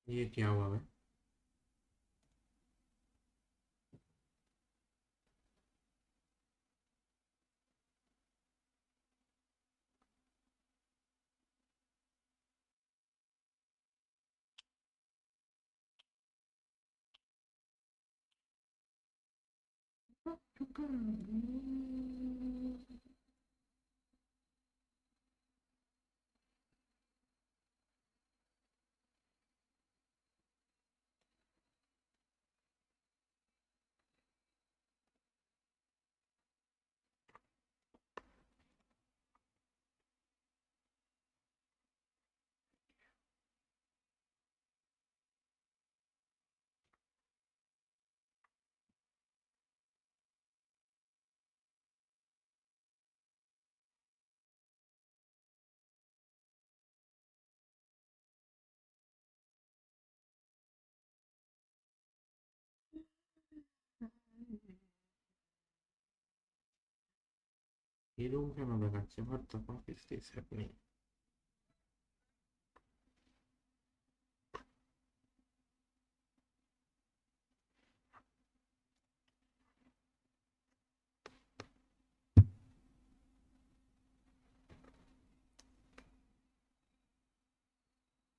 ये क्या हुआ है? এরকম কেন দেখাচ্ছে? What the fuck is this happening?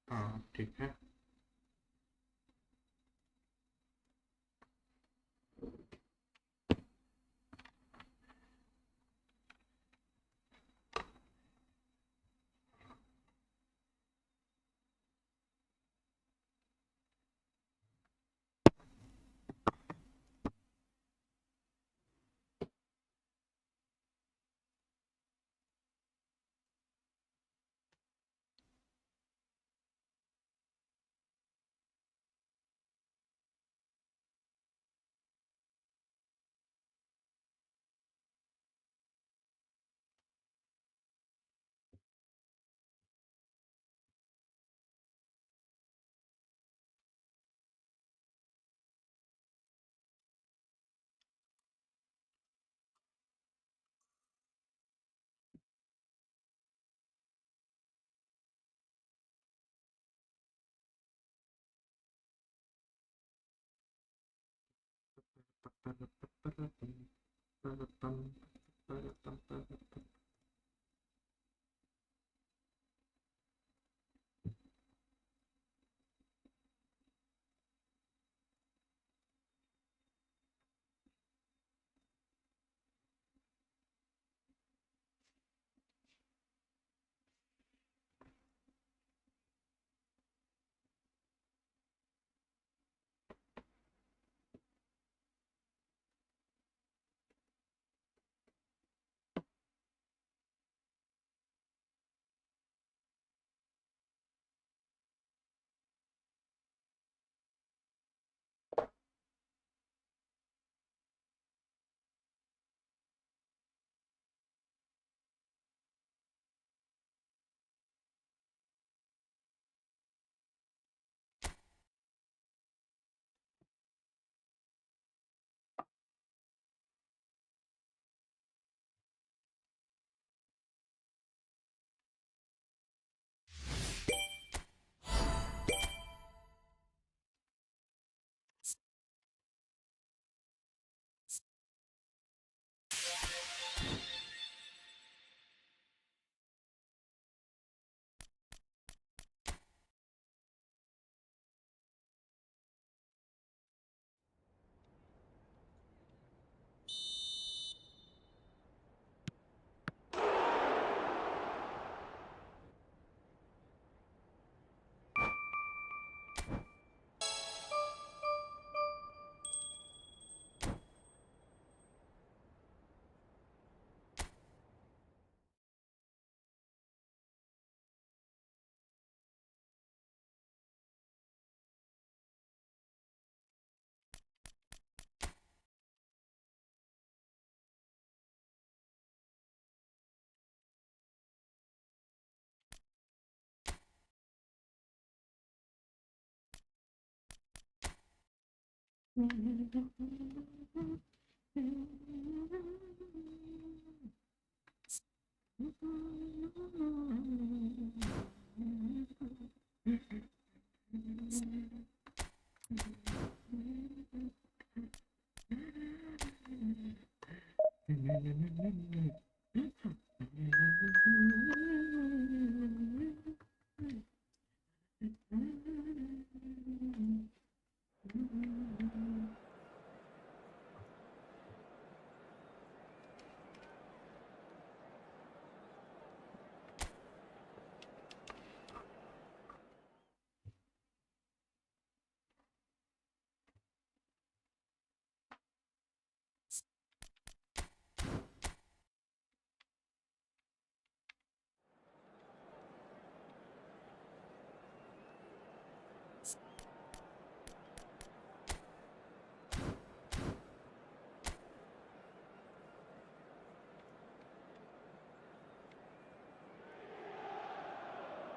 हाँ ठीक है।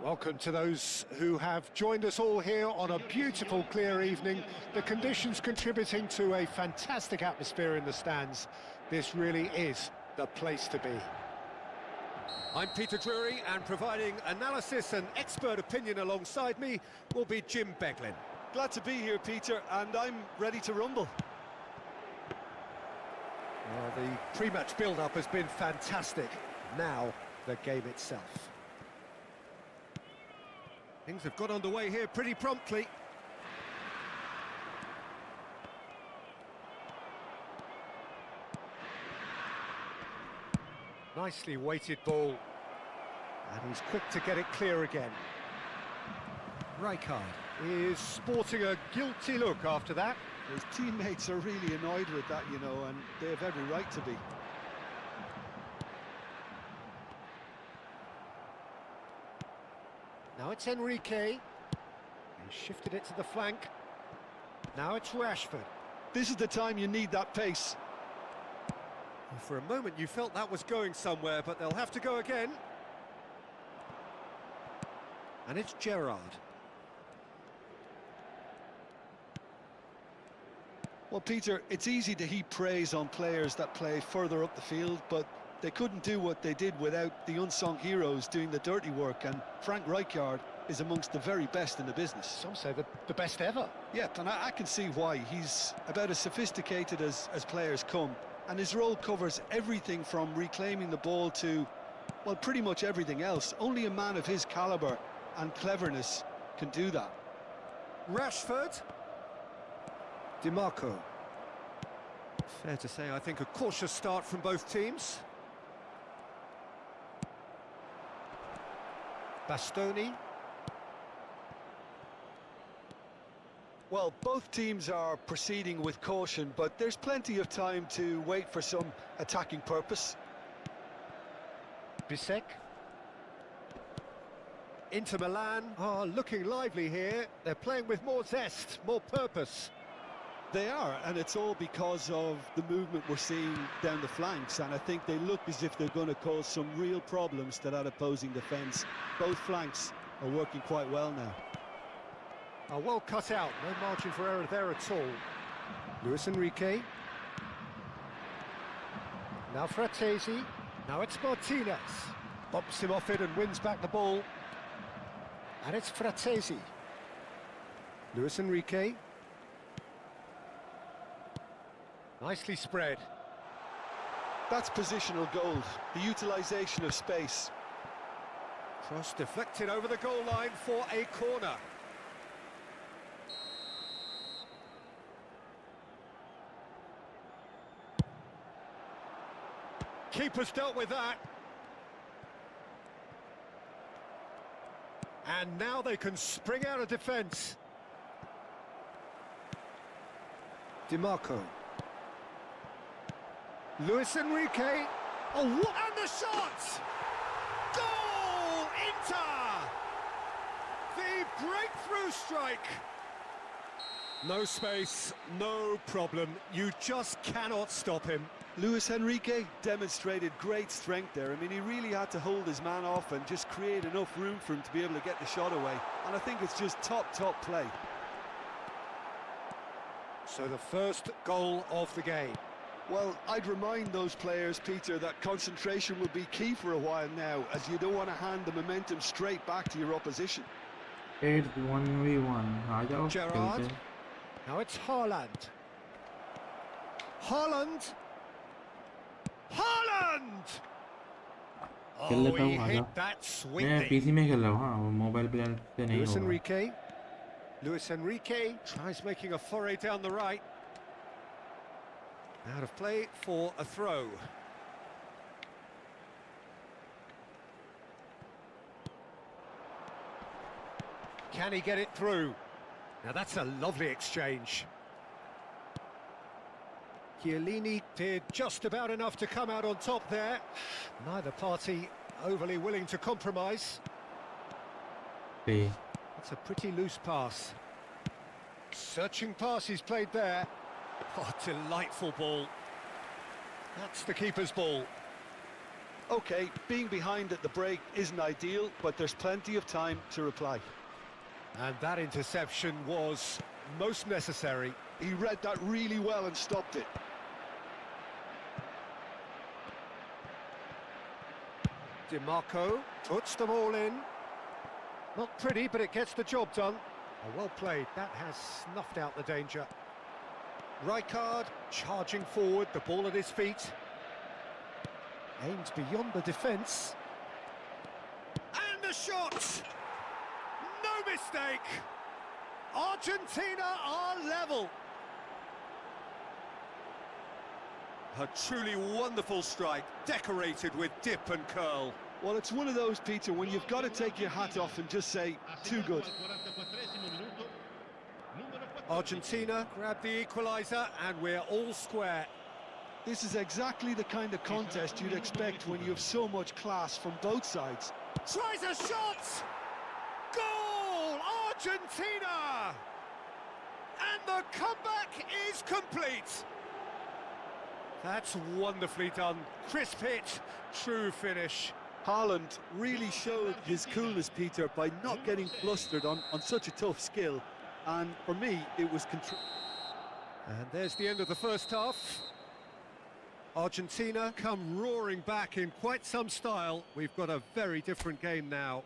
Welcome to those who have joined us all here on a beautiful, clear evening. The conditions contributing to a fantastic atmosphere in the stands. This really is the place to be. I'm Peter Drury, and providing analysis and expert opinion alongside me will be Jim Beglin. Glad to be here, Peter, and I'm ready to rumble. Well, the pre-match build-up has been fantastic. Now, the game itself. Things have got underway here pretty promptly. Nicely weighted ball. And he's quick to get it clear again. Rijkaard is sporting a guilty look after that. His teammates are really annoyed with that, you know, and they have every right to be. Now it's Enrique. He shifted it to the flank. Now it's Rashford. This is the time you need that pace. Well, for a moment you felt that was going somewhere, but they'll have to go again. And it's Gerrard. Well, Peter, it's easy to heap praise on players that play further up the field, but they couldn't do what they did without the unsung heroes doing the dirty work, and Frank Rijkaard is amongst the very best in the business. Some say the best ever. Yeah, and I can see why. He's about as sophisticated as players come, and his role covers everything from reclaiming the ball to, well, pretty much everything else. Only a man of his calibre and cleverness can do that. Rashford. DiMarco. Fair to say, I think, a cautious start from both teams. Bastoni. Well, both teams are proceeding with caution, but there's plenty of time to wait for some attacking purpose. Bisek. Inter Milan are looking lively here. They're playing with more zest, more purpose. They are, and it's all because of the movement we're seeing down the flanks, and I think they look as if they're going to cause some real problems to that opposing defence. Both flanks are working quite well now. Well cut out, no margin for error there at all. Luis Enrique. Now Fratesi. Now it's Martinez. Bumps him off it and wins back the ball. And it's Fratesi. Luis Enrique. Nicely spread. That's positional gold, the utilisation of space. Cross deflected over the goal line for a corner. Keeper's dealt with that. And now they can spring out of defence. DiMarco. Luis Enrique. Oh, what? And the shot! Goal! Inter! The breakthrough strike. No space, no problem. You just cannot stop him. Luis Enrique demonstrated great strength there. I mean, he really had to hold his man off and just create enough room for him to be able to get the shot away. And I think it's just top play. So the first goal of the game. Well, I'd remind those players, Peter, that concentration will be key for a while now, as you don't want to hand the momentum straight back to your opposition. It's 1v1. आ जाओ, Gerrard. खेलते हैं. Now it's Haaland. Haaland. Haaland! खेल Oh, लेता he हूँ, आ hit जाओ. that मैं sweetly. PC में खेल रहा हूँ, हाँ, वो मोबाइल प्लेयर से नहीं Luis होगा. Enrique. Luis Enrique tries making a foray down the right. Out of play for a throw. Can he get it through? Now that's a lovely exchange. Chiellini did just about enough to come out on top there. Neither party overly willing to compromise. पे. That's a pretty loose pass. Searching pass he's played there. Oh, delightful ball. That's the keeper's ball. OK, being behind at the break isn't ideal, but there's plenty of time to reply. And that interception was most necessary. He read that really well and stopped it. DiMarco puts them all in. Not pretty, but it gets the job done. Oh, well played. That has snuffed out the danger. Rijkaard charging forward, the ball at his feet. Aimed beyond the defence. And the shot! No mistake! Argentina are level. A truly wonderful strike, decorated with dip and curl. Well, it's one of those, Peter, when you've got to take your hat off and just say, too good. Argentina grab the equaliser and we're all square. This is exactly the kind of contest you'd expect when you have so much class from both sides. Tries a shot! Goal! Argentina! And the comeback is complete. That's wonderfully done. Crisp hit, true finish. Haaland really showed his coolness, Peter, by not getting flustered on such a tough skill. And for me, it was control. And there's the end of the first half. Argentina come roaring back in quite some style. We've got a very different game now.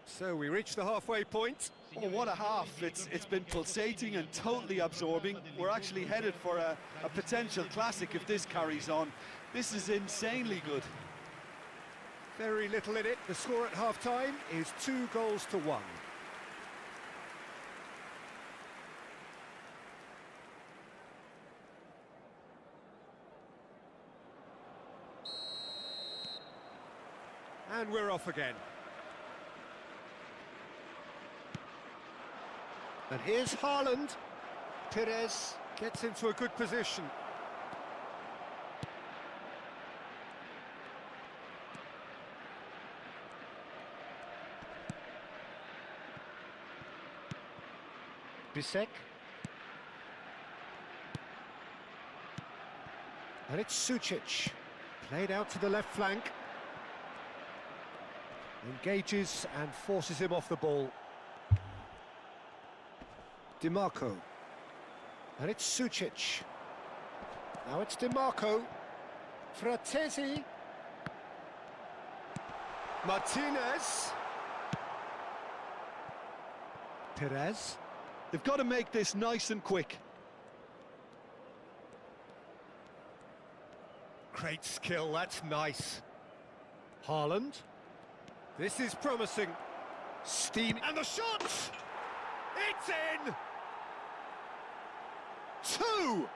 So we reach the halfway point. Oh, what a half. It's been pulsating and totally absorbing. We're actually headed for a potential classic if this carries on. This is insanely good. Very little in it. The score at half-time is 2-1. And we're off again. And here's Haaland. Perez gets into a good position. Bisek. And it's Sucic. Played out to the left flank. Engages and forces him off the ball. DiMarco. And it's Sucic. Now it's DiMarco. Fratesi. Martinez. Perez. They've got to make this nice and quick. Great skill, that's nice. Haaland. This is promising. Steam and the shot! It's in! Two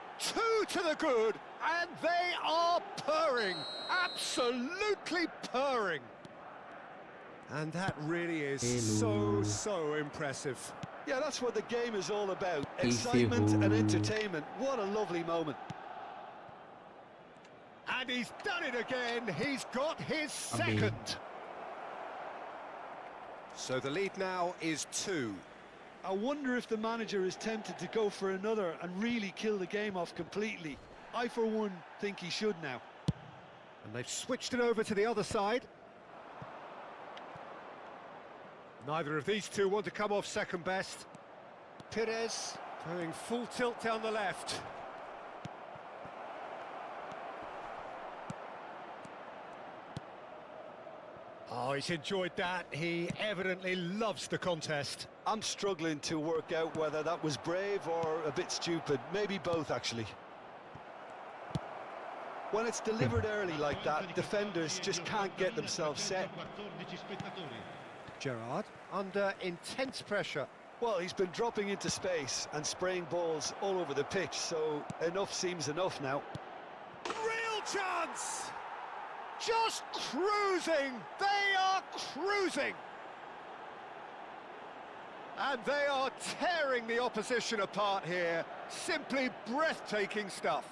to the good, and they are purring, absolutely purring. And that really is so impressive. Yeah, that's what the game is all about. Excitement and entertainment. What a lovely moment. And he's done it again. He's got his second. So the lead now is 2. I wonder if the manager is tempted to go for another and really kill the game off completely. I, for one, think he should now. And they've switched it over to the other side. Neither of these two want to come off second best. Perez going full tilt down the left. Oh, he's enjoyed that. He evidently loves the contest. I'm struggling to work out whether that was brave or a bit stupid. Maybe both, actually. When it's delivered early like that, defenders just can't get themselves set. Gerrard under intense pressure. Well, he's been dropping into space and spraying balls all over the pitch, so enough seems enough now. Real chance! Just cruising! They are cruising! And they are tearing the opposition apart here. Simply breathtaking stuff.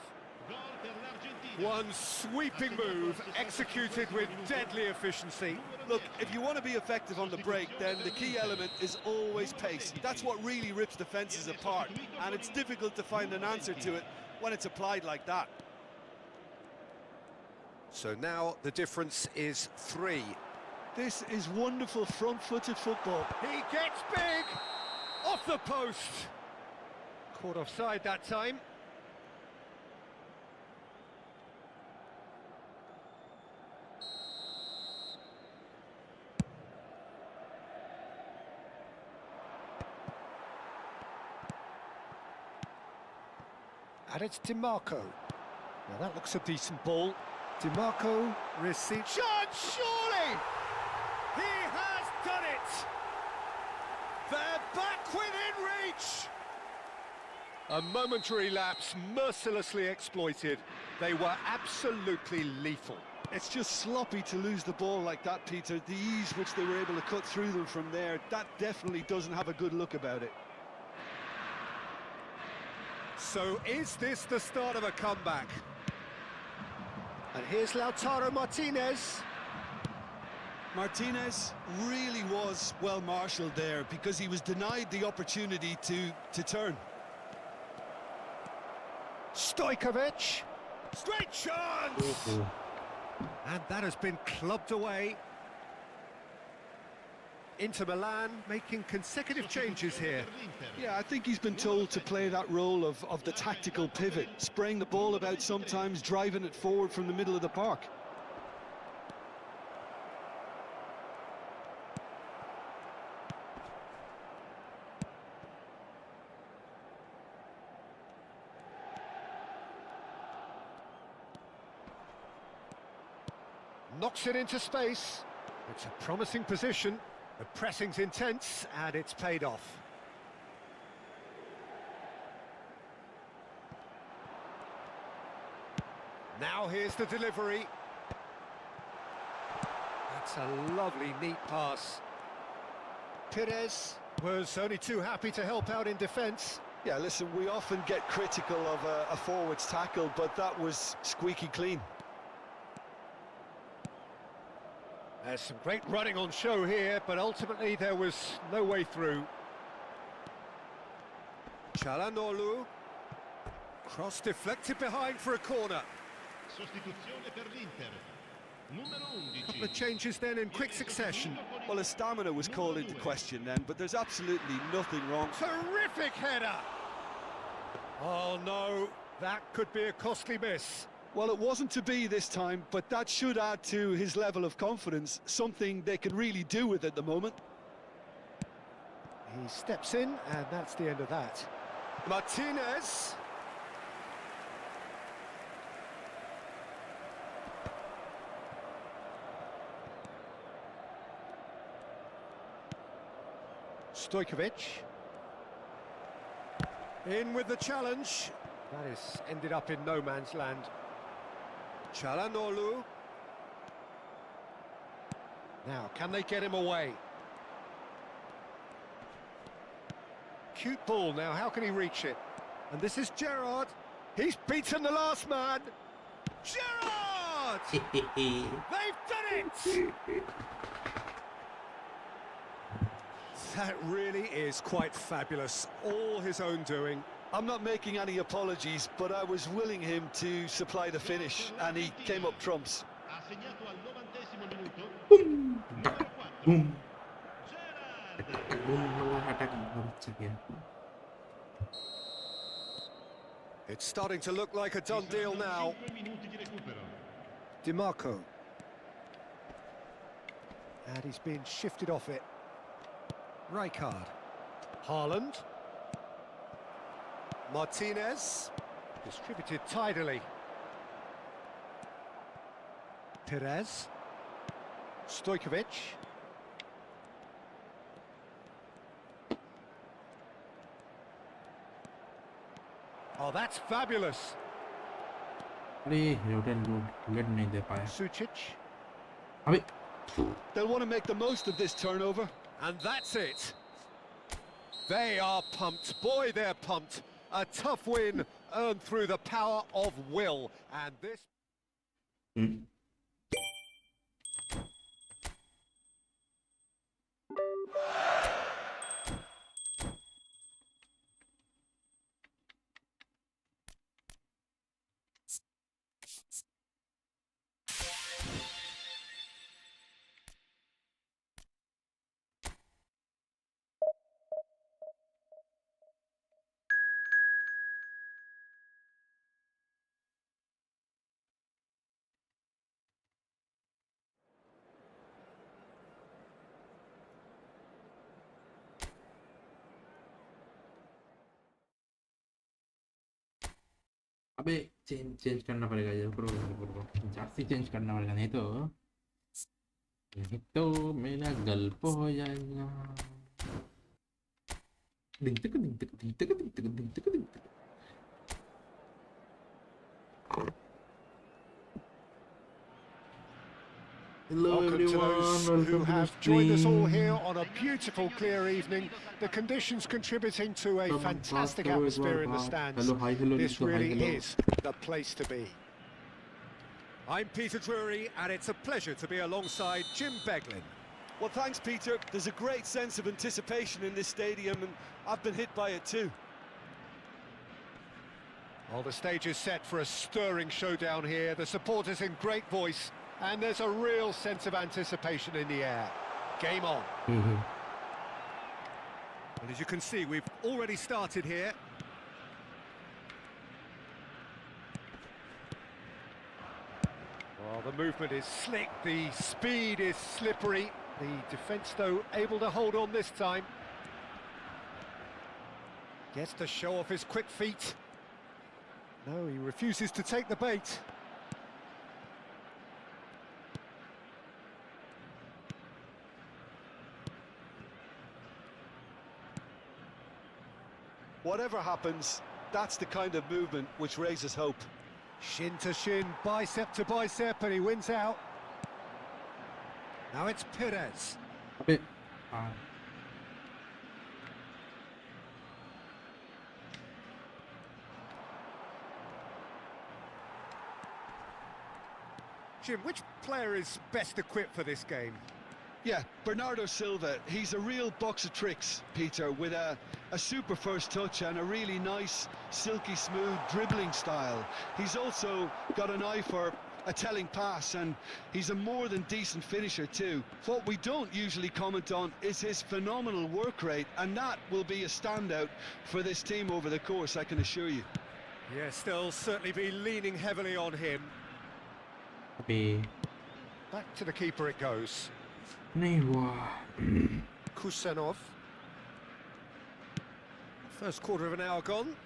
One sweeping move, executed with deadly efficiency. Look, if you want to be effective on the break, then the key element is always pace. That's what really rips defences apart, and it's difficult to find an answer to it when it's applied like that. So now the difference is 3. This is wonderful front-footed football. He gets big! Off the post! Caught offside that time. And it's DiMarco. Now that looks a decent ball. DiMarco receives... Chance, surely! He has done it! They're back within reach! A momentary lapse mercilessly exploited. They were absolutely lethal. It's just sloppy to lose the ball like that, Peter. The ease which they were able to cut through them from there, that definitely doesn't have a good look about it. So is this the start of a comeback? And here's Lautaro Martinez. Martinez really was well marshalled there because he was denied the opportunity to turn. Stojkovic. Straight chance! And that has been clubbed away. Inter Milan making consecutive changes here. Yeah, I think he's been told to play that role of the tactical pivot, spraying the ball about sometimes, driving it forward from the middle of the park. Knocks it into space. It's a promising position. The pressing's intense, and it's paid off. Now here's the delivery. That's a lovely, neat pass. Perez was only too happy to help out in defence. Yeah, listen, we often get critical of a forward's tackle, but that was squeaky clean. There's some great running on show here, but ultimately there was no way through. Çalhanoğlu. Cross deflected behind for a corner. Sostituzione per l'Inter. Numero 11. Couple of changes then in quick succession. Well, his stamina was called into question then, but there's absolutely nothing wrong. Terrific header! Oh no, that could be a costly miss. Well, it wasn't to be this time, but that should add to his level of confidence, something they can really do with at the moment. He steps in, and that's the end of that. Martinez. Stojkovic. In with the challenge. That has ended up in no man's land. Çalhanoğlu. Now, can they get him away? Cute ball now, how can he reach it? And this is Gerrard. He's beaten the last man. Gerrard! They've done it! That really is quite fabulous. All his own doing. I'm not making any apologies, but I was willing him to supply the finish, and he came up trumps. Ha segnato al 90° minuto. Boom. Gerrard. Boom, attack hচ্ছে কি? It's starting to look like a done deal now. 5 minuti di recupero. DiMarco. And he's been shifted off it. Rijkaard. Haaland. Martinez. Distributed tidily. Perez. Stojkovic. Oh, that's fabulous. अरे यूटेन लूट नहीं दे पाया Sucic. अबे They'll want to make the most of this turnover. And that's it. They are pumped. Boy, they're pumped. A tough win earned through the power of will. And this... हम्म अबे change change करना पड़ेगा ये pro Jersey change करना पड़ेगा नहीं तो मेरा गल्प हो जाएगा दिन तक दिन तक दिन तक दिन तक दिन तक दिन तक Hello Welcome to everyone, those welcome who to the have joined us all here stream. on a beautiful, clear evening. The conditions contributing to a Come on, fantastic pass, hello, atmosphere in the everyone, stands. hello, hi, hello, This Lisa, hi, really hello. is the place to be. I'm Peter Drury, and it's a pleasure to be alongside Jim Beglin. Well, thanks, Peter. There's a great sense of anticipation in this stadium, and I've been hit by it too. Well, the stage is set for a stirring showdown here. The supporters in great voice, and there's a real sense of anticipation in the air. Game on. Mhm. Well, as you can see, we've already started here. Well, the movement is slick, the speed is slippery. The defence, though, able to hold on this time. Gets to show off his quick feet. No, he refuses to take the bait. Whatever happens, that's the kind of movement which raises hope. Shin to shin, bicep to bicep, and he wins out. Now it's Perez. अबे हाँ Jim, which player is best equipped for this game? Yeah, Bernardo Silva, he's a real box of tricks, Peter, with a super first touch and a really nice, silky smooth dribbling style. He's also got an eye for a telling pass, and he's a more than decent finisher too. What we don't usually comment on is his phenomenal work rate, and that will be a standout for this team over the course, I can assure you. Yes, they'll certainly be leaning heavily on him. अबे Back to the keeper it goes. नहीं हुआ Kusanov. First quarter of an hour gone.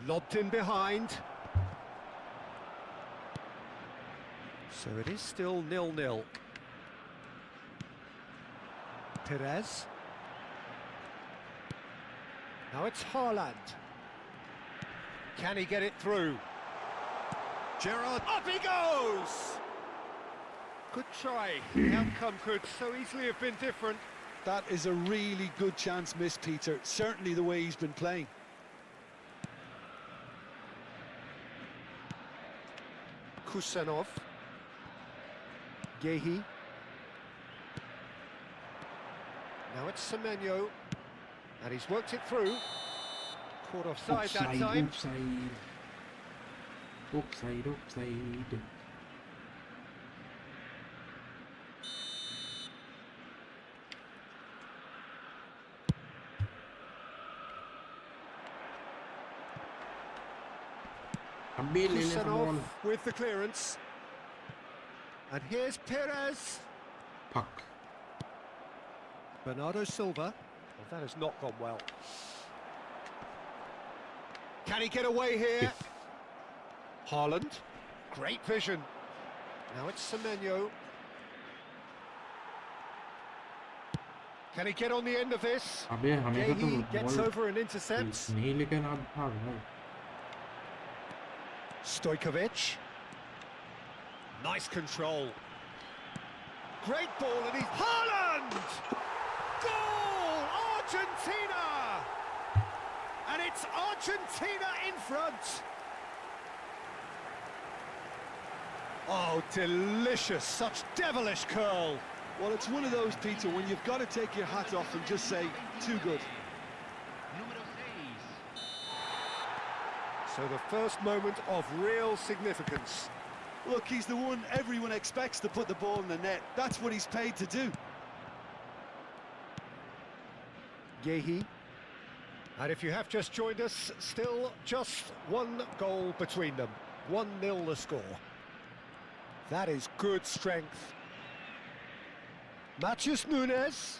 Lobbed in behind. So it is still 0-0. Perez. Now it's Haaland. Can he get it through? Gerrard, up he goes! Good try. The outcome could so easily have been different. That is a really good chance missed, Peter, certainly the way he's been playing. Kusanov. Gehi. Now it's Semenyo. And he's worked it through. Caught offside that time. offside अबे ले ले Kusanov ball with the clearance. And here's Perez. fuck Bernardo Silva. Well, that has not gone well. Can he get away here? Haaland. Great vision. Now it's Semenyo. Can he get on the end of this? अबे हमेशा तो Gehi gets ball over and intercepts. नहीं लेकिन अब भाग भाग Stojkovic. Nice control. Great ball, and he's Haaland! Goal! Argentina! And it's Argentina in front. Oh, delicious! Such devilish curl. Well, it's one of those, Peter, when you've got to take your hat off and just say, too good. Número 6. So the first moment of real significance. Look, he's the one everyone expects to put the ball in the net. That's what he's paid to do. Gehi. And if you have just joined us, still just one goal between them. 1-0 the score. That is good strength. Matheus Nunes.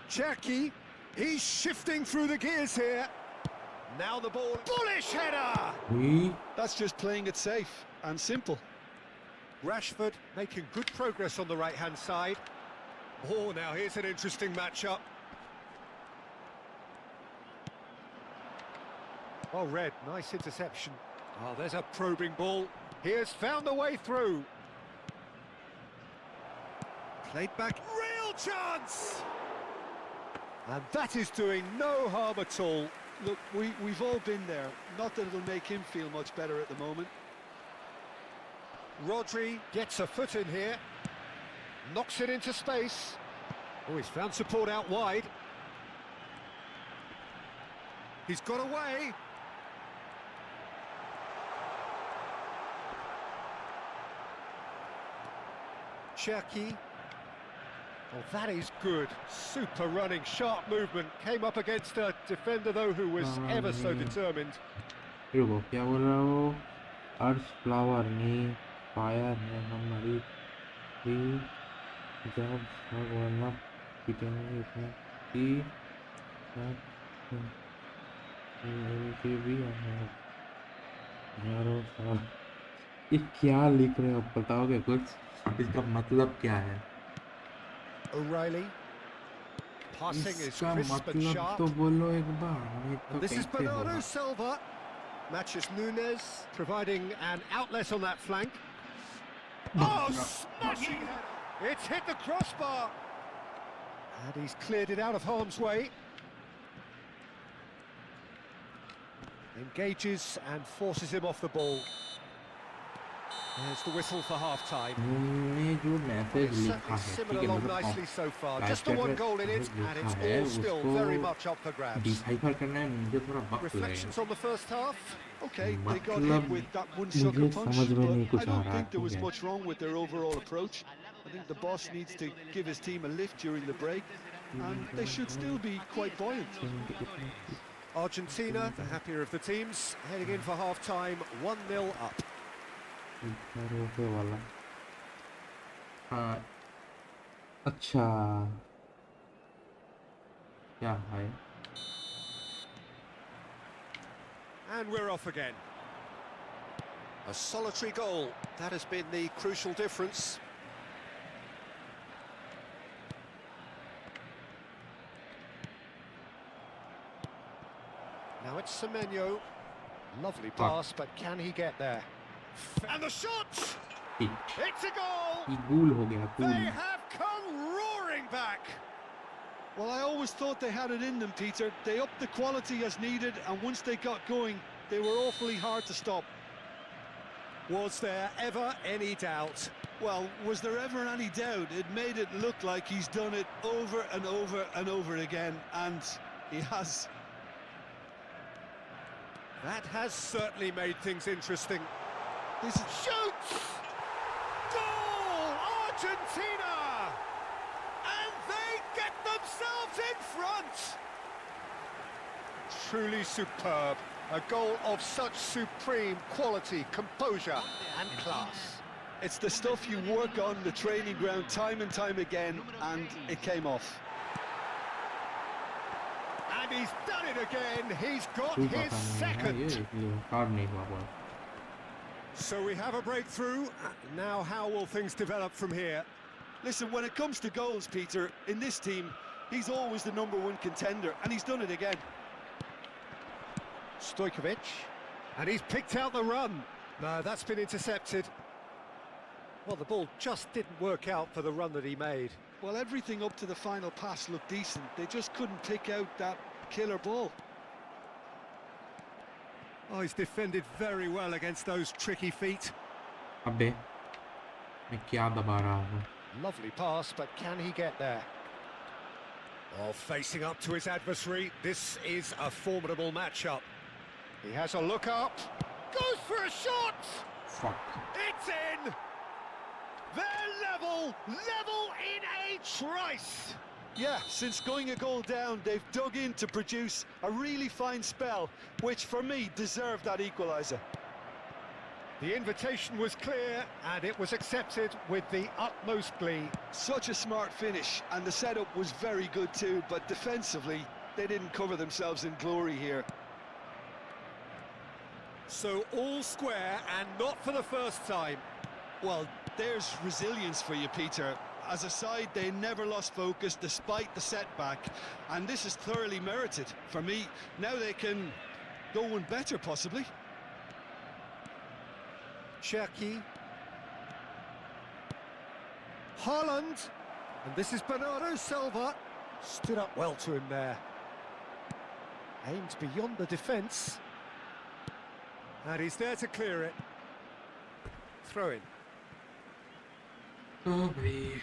Cherki. He's shifting through the gears here. Now the ball, bullish header! อุ้ย That's just playing it safe and simple. Rashford making good progress on the right-hand side. Oh, now here's an interesting matchup. Oh, Red, nice interception. Oh, there's a probing ball. He has found the way through. Played back, real chance! And that is doing no harm at all. Look, we've all been there. Not that it'll make him feel much better at the moment. Rodri gets a foot in here. Knocks it into space. Oh, he's found support out wide. He's got away. Cherki. Oh, that is good. Super running, sharp movement. Came up against a defender, though, who was ever so determined. रुको क्या बोल रहा हो अर्थ flower ने fire ने हमारी भी जब भगवान पिटेंगे इसमें कि इनके भी यारो साल ये क्या लिख रहे हो बताओगे कुछ इसका मतलब क्या है O'Reilly. Passing is इसका crisp and मतलब sharp. तो बोलो एक बार नहीं तो This is कैसे Bernardo होगा Silva. Matches Nunes, providing an outlet on that flank. Oh, smashing header! It's hit the crossbar. And he's cleared it out of harm's way. Engages and forces him off the ball. There's the whistle for half-time. ने जो message It's लिखा certainly है simmered ठीक है along मतलब nicely so far. Type Just the one करके goal in it, लिखा and it's है all still उसको very much up for grabs. Decipher करना है मुझे थोड़ा वक्त लगेगा Reflections on the first half. Okay, they got मतलब hit with that one मुझे sucker punch, समझ में नहीं but कुछ I आ don't रहा think there was ठीक है much wrong with their overall approach. I think the boss needs to give his team a lift during the break, and they should still be quite buoyant. Argentina, the happier of the teams, heading in for half-time, 1-0 up. रोके वाला हाँ अच्छा क्या है And we're off again. A solitary goal, that has been the crucial difference. Now it's Semenyo. Lovely pass, but can he get there? And the shot! It's a goal! ये गूल हो गया They ghoul have come roaring back. Well, I always thought they had it in them, Peter. They upped the quality as needed, and once they got going, they were awfully hard to stop. Was there ever any doubt? Well, was there ever any doubt? It made it look like he's done it over and over and over again, and he has. That has certainly made things interesting. This is Shoots! Goal! Argentina! And they get themselves in front! Truly superb. A goal of such supreme quality, composure and class. It's the stuff you work on the training ground time and time again, and it came off. And he's done it again. He's got कोई his पता नहीं है ये second. इसलिए card नहीं हुआ ball So we have a breakthrough. Now how will things develop from here? Listen, when it comes to goals, Peter, in this team, he's always the #1 contender, and he's done it again. Stojkovic. And he's picked out the run. No, that's been intercepted. Well, the ball just didn't work out for the run that he made. Well, everything up to the final pass looked decent. They just couldn't pick out that killer ball. Oh, he's defended very well against those tricky feet. अबे मैं क्या दबा रहा हूँ Lovely pass, but can he get there? Oh, facing up to his adversary. This is a formidable matchup. He has a look up. Goes for a shot! fuck It's in! They're level in a trice! Yeah, since going a goal down, they've dug in to produce a really fine spell, which for me deserved that equaliser. The invitation was clear, and it was accepted with the utmost glee. Such a smart finish, and the setup was very good too, but defensively, they didn't cover themselves in glory here. So all square, and not for the first time. Well, there's resilience for you, Peter. As a side, they never lost focus despite the setback, and this is thoroughly merited. For me, now they can go one better, possibly. Cherki. Haaland. And this is Bernardo Silva. Stood up well to him there. Aimed beyond the defence. And he's there to clear it. Throw in. Oh भाई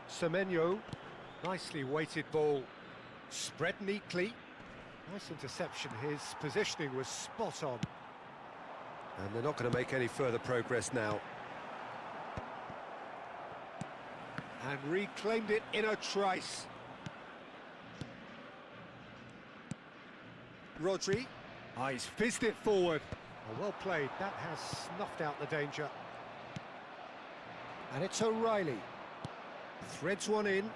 Semenyo. Nicely weighted ball. Spread neatly. Nice interception. His positioning was spot on. And they're not going to make any further progress now. And reclaimed it in a trice. Rodri. Ah, he's fizzed it forward. Oh, well played. That has snuffed out the danger. And it's O'Reilly. Threads one in.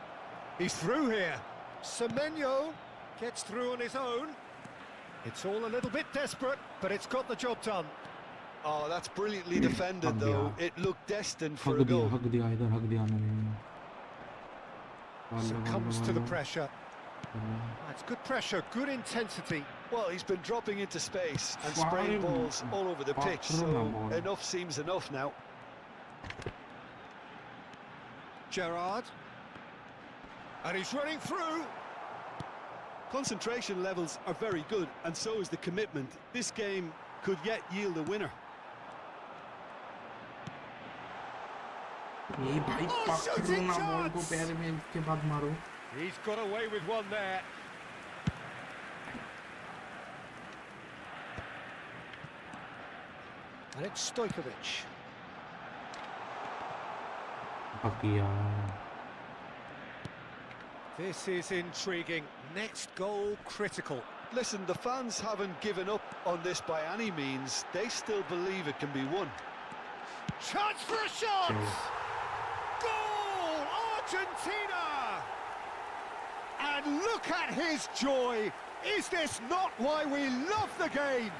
He's through here. Semenyo gets through on his own. It's all a little bit desperate, but it's got the job done. Oh, that's brilliantly defended, though. It looked destined for a हक दिया goal. हक दिया इधर हक दिया मैंने Succumbs to the pressure. That's good pressure, good intensity. Well, he's been dropping into space and spraying balls all over the pitch, so enough seems enough now. Gerrard. And he's running through. Concentration levels are very good, and so is the commitment. This game could yet yield a winner. ये भाई पकड़ो ना ball को पैर में उसके बाद मारो He's got away with one there. And it's Stojkovic. Bakiya This is intriguing. Next goal critical. Listen, the fans haven't given up on this by any means. They still believe it can be won. Chance for a shot! Goal! Argentina! And look at his joy! Is this not why we love the game?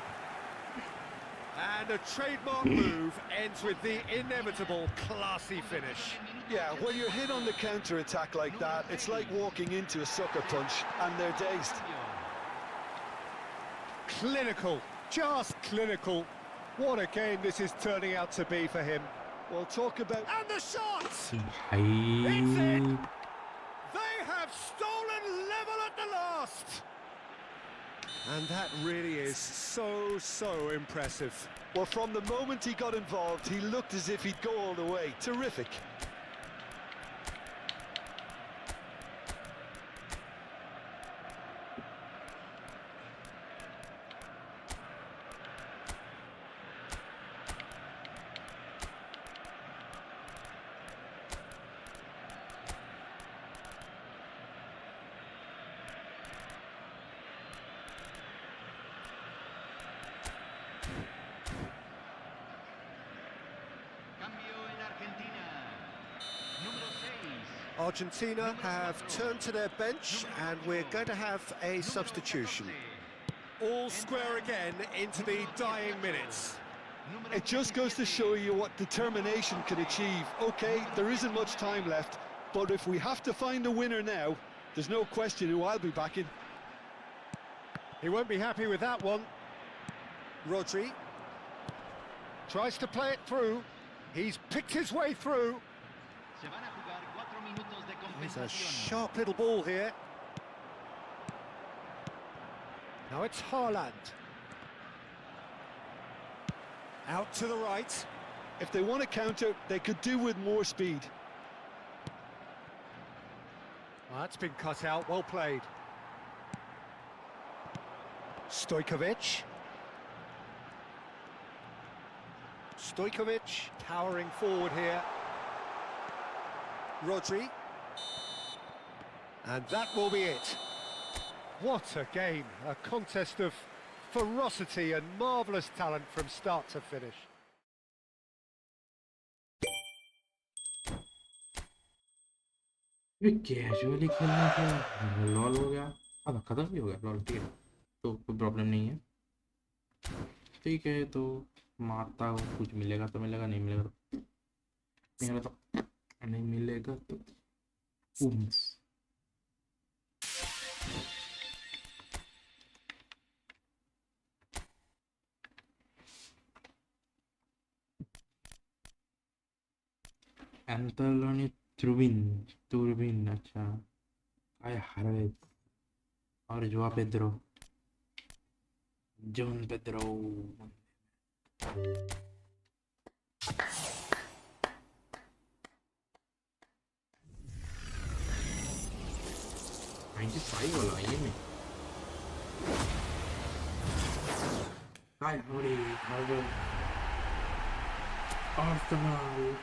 And a trademark move ends with the inevitable classy finish. Yeah, when you're hit on the counter-attack like that, it's like walking into a sucker punch, and they're dazed. Clinical, just clinical. What a game this is turning out to be for him. Well, talk about... And the shots! भाई It's it! They have stolen level at the last! And that really is so impressive. Well, from the moment he got involved, he looked as if he'd go all the way. Terrific. Argentina have turned to their bench, and we're going to have a substitution. All square again into the dying minutes. It just goes to show you what determination can achieve. OK, there isn't much time left, but if we have to find a winner now, there's no question who I'll be backing. He won't be happy with that one. Rodri tries to play it through. He's picked his way through. There's a sharp little ball here. Now it's Haaland. Out to the right. If they want to counter, they could do with more speed. Well, that's been cut out, well played. Stojkovic. Stojkovic towering forward here. Rodri. And that will be it. What a game, a contest of ferocity and marvellous talent from start to finish. ये casually खेलने से lol हो गया। अब खत्म भी हो गया लॉल, ठीक है, तो कोई प्रॉब्लम नहीं है। ठीक है, तो मारता हूँ, कुछ मिलेगा तो मिलेगा, नहीं मिलेगा तो नहीं मिलेगा, तो नहीं मिलेगा तो उम्स। एंथोनी तुर्बिन, तुर्बिन, अच्छा। काय हार्वेज और जोआ पेद्रो, जॉन पेद्रो। 95 वाला ये में काय Havertz Arsenal.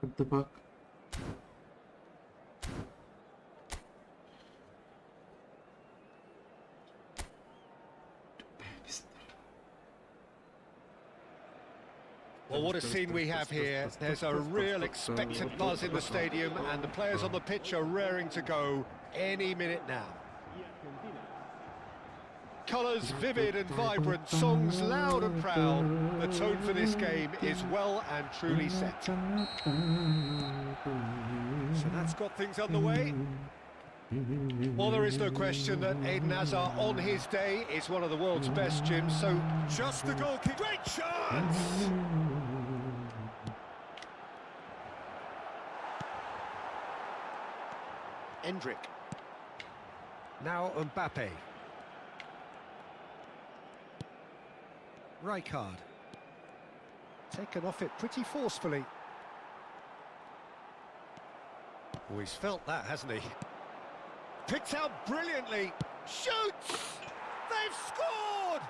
What the fuck? Well, what a scene we have here. There's a real expectant buzz in the stadium, and the players on the pitch are raring to go any minute now. Colours vivid and vibrant, songs loud and proud. The tone for this game is well and truly set. So that's got things underway. Well, there is no question that Eden Hazard on his day is one of the world's best, Jim, so just the goal kick. Great chance! Endrick. Now Mbappe. Rijkaard. Taken off it pretty forcefully. Oh, he's felt that, hasn't he? Picked out brilliantly. Shoots! They've scored!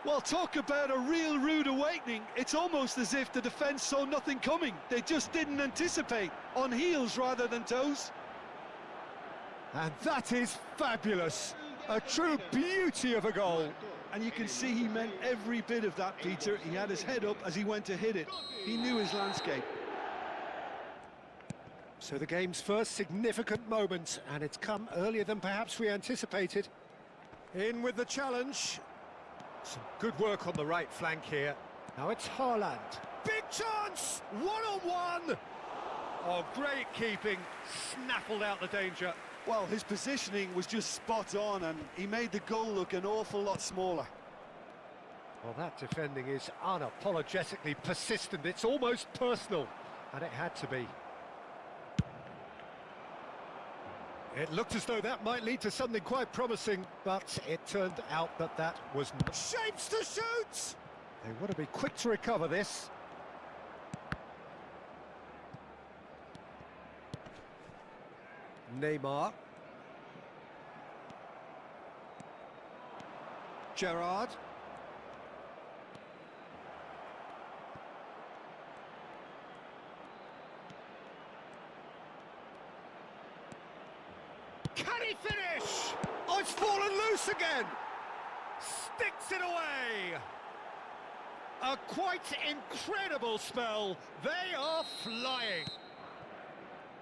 Well, talk about a real rude awakening. It's almost as if the defence saw nothing coming. They just didn't anticipate. On heels rather than toes. And that is fabulous. A true beauty of a goal. And you can see he meant every bit of that, Peter. He had his head up as he went to hit it. He knew his landscape. So the game's first significant moment, and it's come earlier than perhaps we anticipated. In with the challenge. Some good work on the right flank here. Now it's Haaland. Big chance! One-on-one! Oh, great keeping. Snaffled out the danger. Well, his positioning was just spot on, and he made the goal look an awful lot smaller. Well, that defending is unapologetically persistent. It's almost personal, and it had to be. It looked as though that might lead to something quite promising, but it turned out that that was not. Shapes to shoot! They want to be quick to recover this. Neymar. Gerrard. Can he finish? Oh, it's fallen loose again. Sticks it away. A quite incredible spell. They are flying.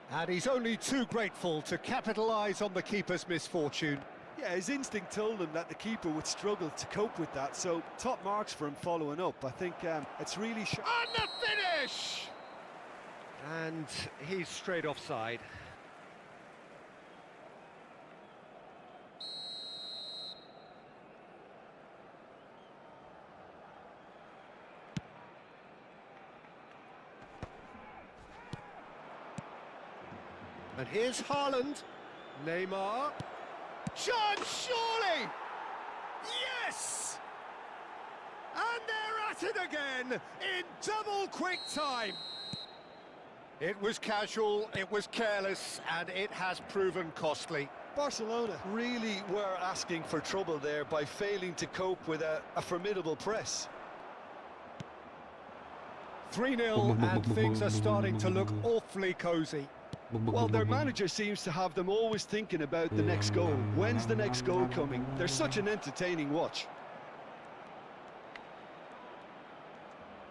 And he's only too grateful to capitalise on the keeper's misfortune. Yeah, his instinct told him that the keeper would struggle to cope with that, so top marks for him following up. I think it's really... And the finish! And he's straight offside. And here's Haaland. Neymar. Chance, surely! Yes! And they're at it again in double quick time. It was casual, it was careless, and it has proven costly. Barcelona really were asking for trouble there by failing to cope with a formidable press. 3-0, and things are starting to look awfully cosy. Well, their manager seems to have them always thinking about the next goal. When's the next goal coming? They're such an entertaining watch.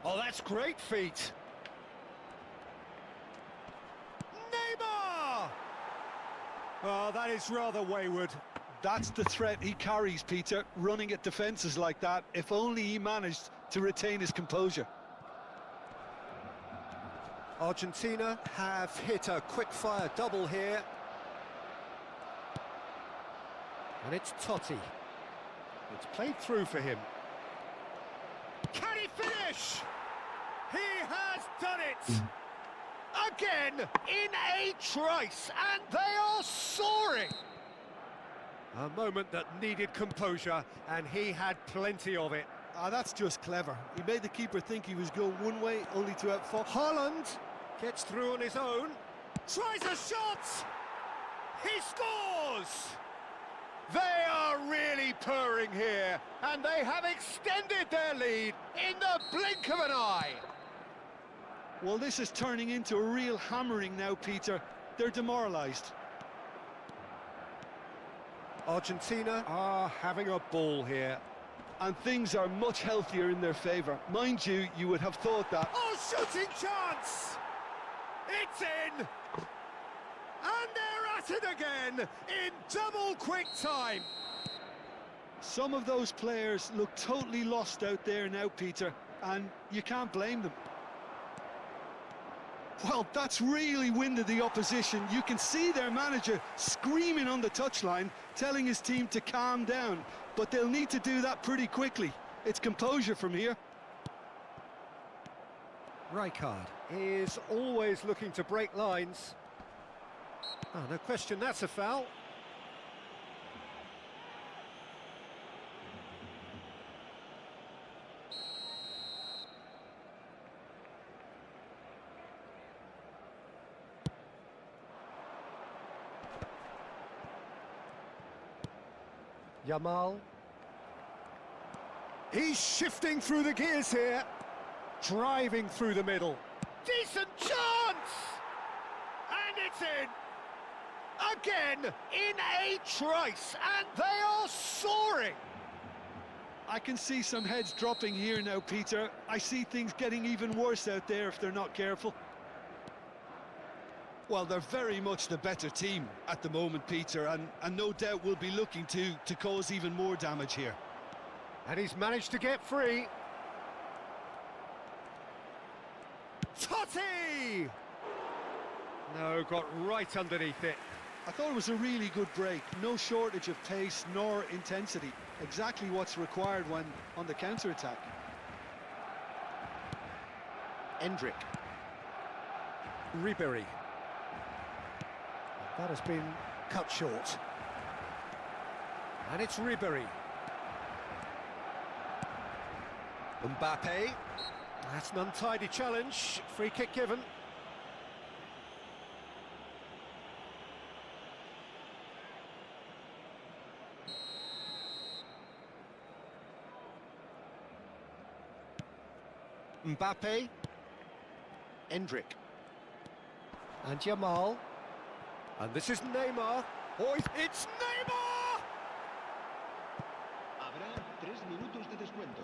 Oh, that's great feet. Neymar! Oh, that is rather wayward. That's the threat he carries, Peter, running at defences like that, if only he managed to retain his composure. Argentina have hit a quick-fire double here. And it's Totti. It's played through for him. Can he finish? He has done it! Again, in a trice, and they are soaring! A moment that needed composure, and he had plenty of it. Ah, that's just clever. He made the keeper think he was going one way, only to outfox. Haaland gets through on his own, tries a shot, he scores! They are really purring here, and they have extended their lead in the blink of an eye. Well, this is turning into a real hammering now, Peter. They're demoralised. Argentina are having a ball here. And things are much healthier in their favour. Mind you, you would have thought that. Oh, shooting chance! It's in! And they're at it again in double quick time. Some of those players look totally lost out there now, Peter, and you can't blame them. Well, that's really winded the opposition. You can see their manager screaming on the touchline, telling his team to calm down, but they'll need to do that pretty quickly. It's composure from here. Rijkaard is always looking to break lines. Oh, no question, that's a foul. Yamal. He's shifting through the gears here. Driving through the middle. Decent chance! And it's in! Again, in a trice, and they are soaring! I can see some heads dropping here now, Peter. I see things getting even worse out there if they're not careful. Well, they're very much the better team at the moment, Peter, and no doubt will be looking to cause even more damage here. And he's managed to get free. Totti! No, got right underneath it. I thought it was a really good break. No shortage of pace nor intensity. Exactly what's required when on the counter-attack. Endrick. Ribery. That has been cut short. And it's Ribery. Mbappe. That's an untidy challenge. Free kick given. Mbappe. Endrick. And Jamal. And this is Neymar. Oh, it's Neymar! Habrá 3 minutos de descuento.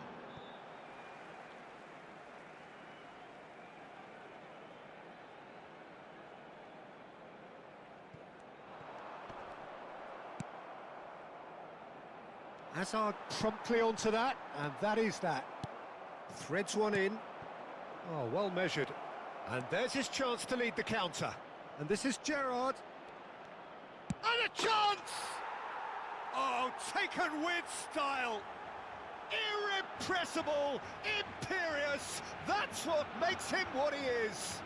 Hazard promptly onto that, and that is that. Threads one in. Oh, well measured. And there's his chance to lead the counter. And this is Gerrard. And a chance! Oh, taken with style. Irrepressible, imperious. That's what makes him what he is.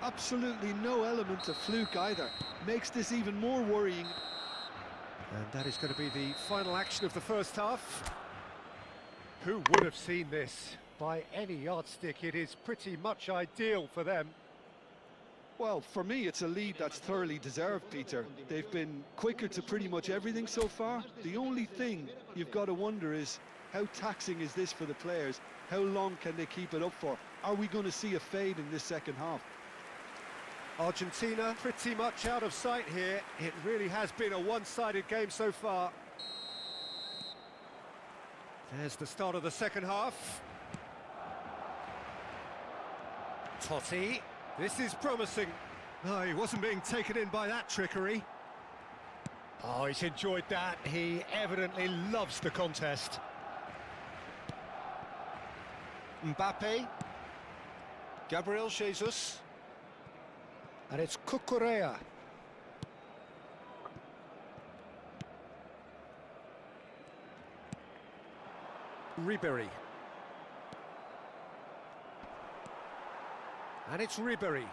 Absolutely no element of fluke either. Makes this even more worrying. And that is going to be the final action of the first half. Who would have seen this? By any yardstick, it is pretty much ideal for them. Well, for me, it's a lead that's thoroughly deserved, Peter. They've been quicker to pretty much everything so far. The only thing you've got to wonder is, how taxing is this for the players? How long can they keep it up for? Are we going to see a fade in this second half? Argentina pretty much out of sight here. It really has been a one-sided game so far. There's the start of the second half. Totti. This is promising. No, he wasn't being taken in by that trickery. Oh, he's enjoyed that. He evidently loves the contest. Mbappe. Gabriel Jesus. And it's Corsair. Ribery. And it's Ribery.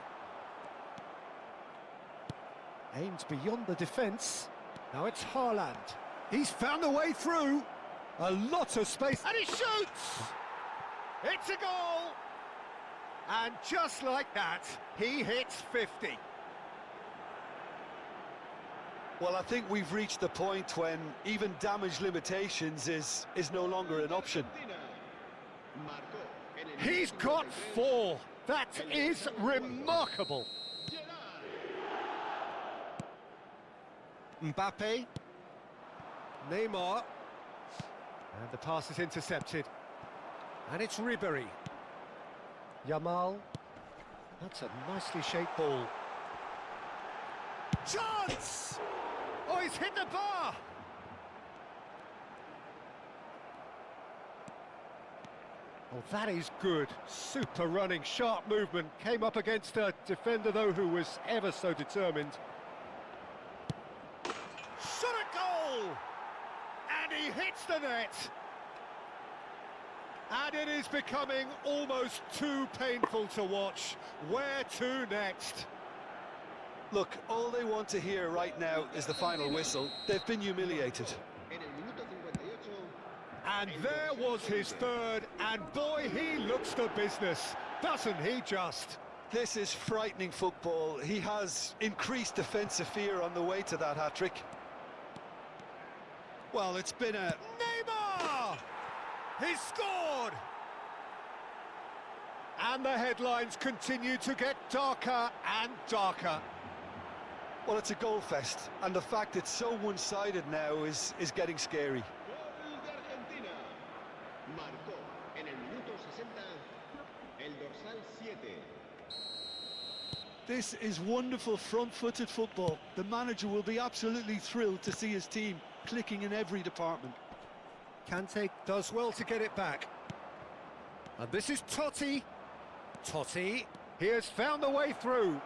Aimed beyond the defence. Now it's Haaland. He's found a way through. A lot of space. And he shoots! It's a goal! And just like that, he hits 50. Well, I think we've reached the point when even damage limitations is no longer an option. He's got 4. That is remarkable. Mbappe. Neymar. And the pass is intercepted. And it's Ribery. Jamal. That's a nicely shaped ball. Chance! Oh, he's hit the bar! Oh, that is good. Super running, sharp movement. Came up against a defender, though, who was ever so determined. Shot a goal! And he hits the net! And it is becoming almost too painful to watch. Where to next? Look, all they want to hear right now is the final whistle. They've been humiliated. And there was his third, and boy, he looks the business, doesn't he just? This is frightening football. He has increased defensive fear on the way to that hat-trick. Well, it's been a... Neymar! He scored! And the headlines continue to get darker and darker. Well, it's a goal fest, and the fact it's so one-sided now is getting scary. This is wonderful front-footed football. The manager will be absolutely thrilled to see his team clicking in every department. Kante does well to get it back. And this is Totti. Totti, he has found the way through.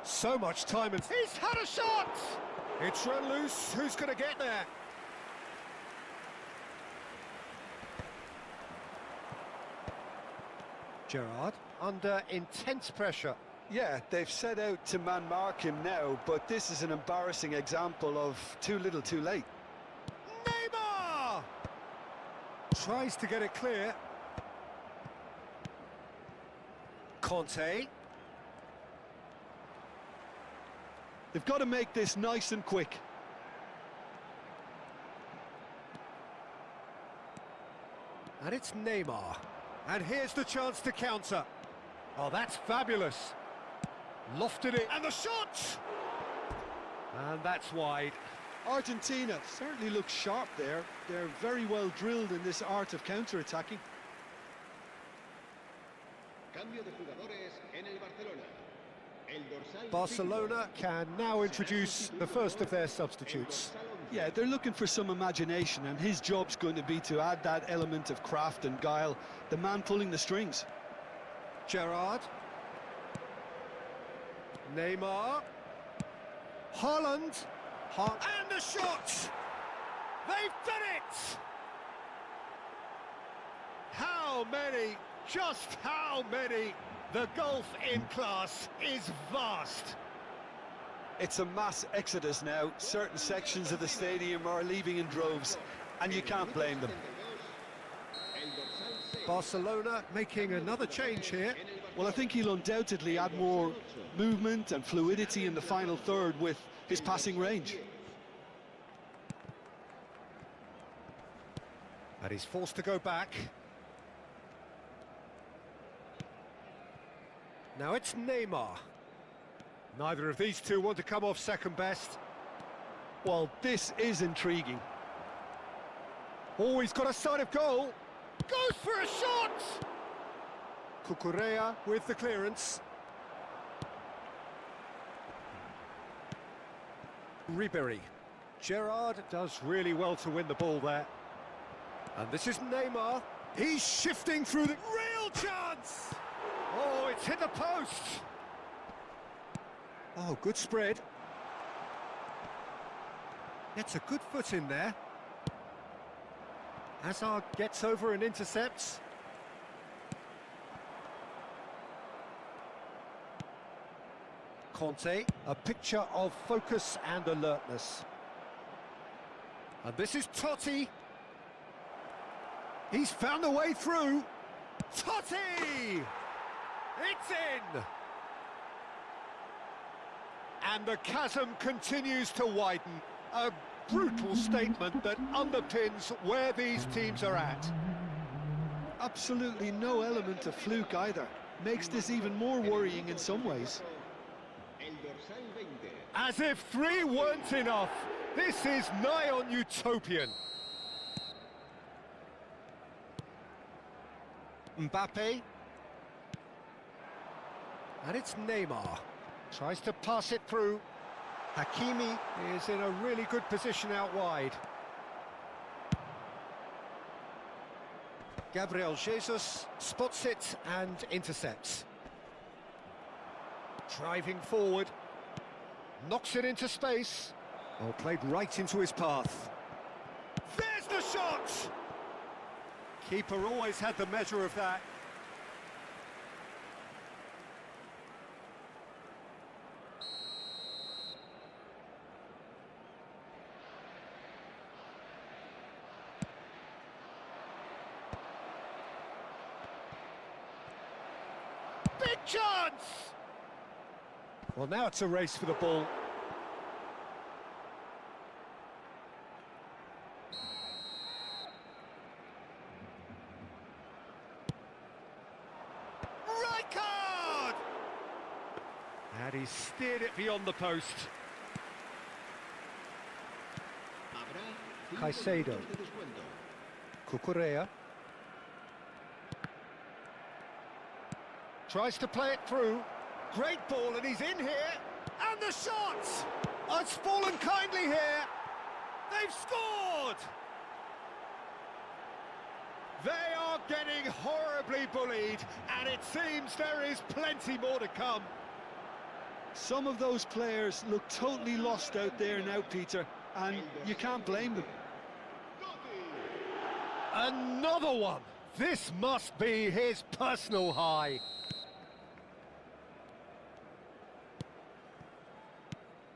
So much time and he's had a shot! It's run loose, who's going to get there? Gerrard under intense pressure. Yeah, they've set out to man-mark him now, but this is an embarrassing example of too little too late. Neymar! Tries to get it clear. Conte. They've got to make this nice and quick. And it's Neymar. And here's the chance to counter. Oh, that's fabulous. Lofted it, and the shot! And that's wide. Argentina certainly looks sharp there. They're very well drilled in this art of counter-attacking. Cambio de jugadores en el Barcelona. El dorsal Barcelona can now introduce the first of their substitutes. Yeah, they're looking for some imagination, and his job's going to be to add that element of craft and guile, the man pulling the strings. Gerrard. Neymar. Haaland. And the shot! They've done it! How many? Just how many? The gulf in class is vast. It's a mass exodus now. Certain sections of the stadium are leaving in droves, and you can't blame them. Barcelona making another change here. Well, I think he'll undoubtedly add more movement and fluidity in the final third with his passing range. And he's forced to go back. Now it's Neymar. Neither of these two want to come off second best. Well, this is intriguing. Oh, he's got a side of goal. Goes for a shot! Corsair with the clearance. Ribéry. Gerrard does really well to win the ball there. And this is Neymar. He's shifting through the... Real chance! Oh, it's hit the post! Oh, good spread. Gets a good foot in there. Hazard gets over and intercepts. Conte, a picture of focus and alertness. And this is Totti. He's found a way through. Totti! It's in! And the chasm continues to widen. A brutal statement that underpins where these teams are at. Absolutely no element of fluke either. Makes this even more worrying in some ways. As if 3 weren't enough, this is nigh on utopian. Mbappe. And it's Neymar. Tries to pass it through. Hakimi is in a really good position out wide. Gabriel Jesus spots it and intercepts. Driving forward. Knocks it into space. Oh, played right into his path. There's the shot! Keeper always had the measure of that. Big chance! Well, now it's a race for the ball. Right card! And he steered it beyond the post. Caicedo. Corsair. Tries to play it through. Great ball, and he's in here. And the shot! Oh, it's fallen kindly here. They've scored! They are getting horribly bullied, and it seems there is plenty more to come. Some of those players look totally lost out there now, Peter, and you can't blame them. Another one! This must be his personal high.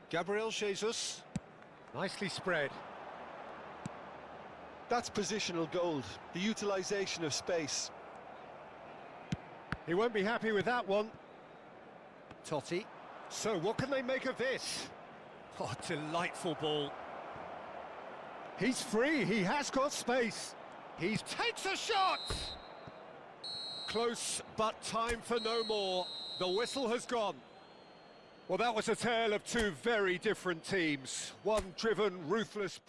Gabriel Jesus. Nicely spread. That's positional gold, the utilisation of space. He won't be happy with that one. Totti. So what can they make of this? Oh, delightful ball. He's free, he has got space. He takes a shot! Close, but time for no more. The whistle has gone. Well, that was a tale of two very different teams. One driven, ruthless...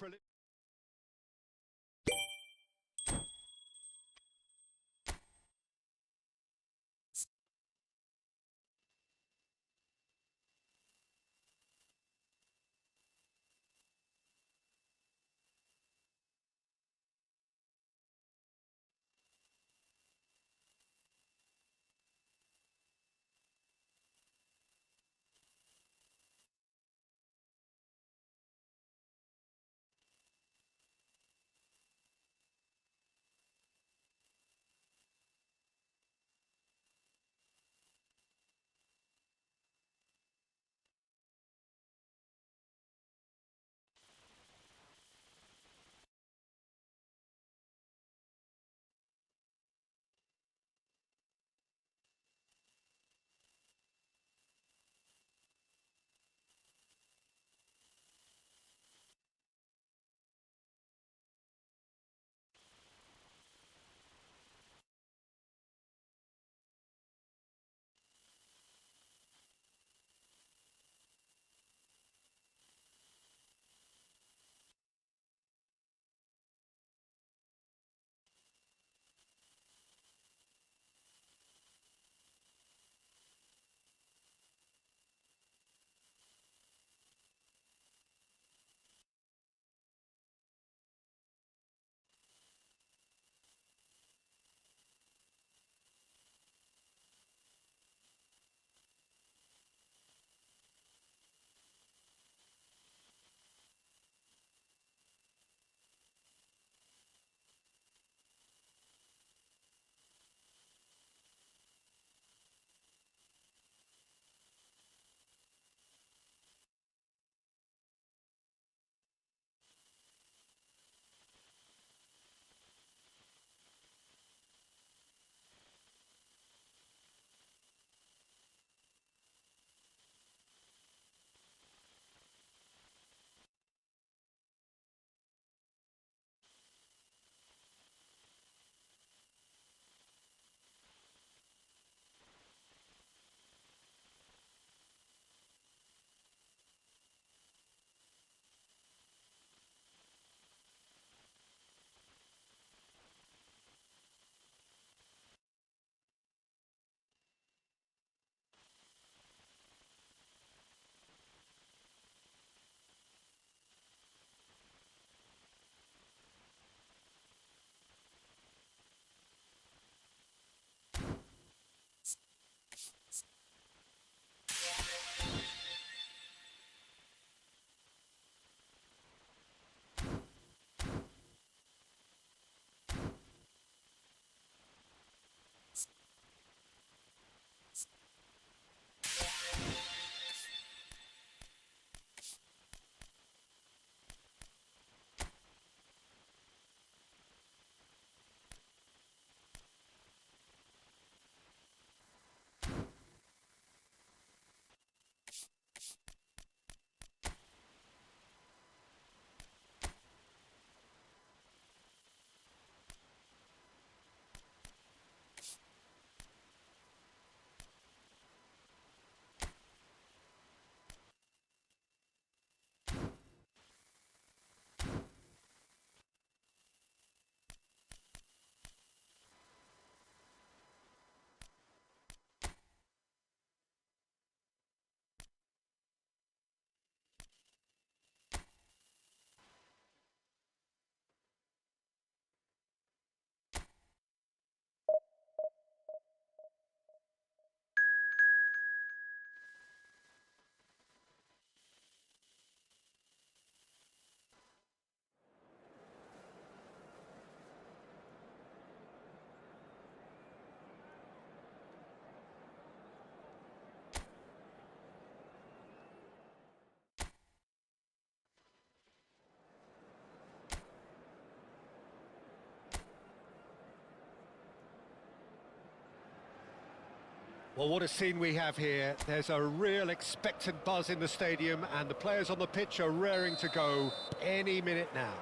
Well, what a scene we have here. There's a real expectant buzz in the stadium, and the players on the pitch are raring to go any minute now.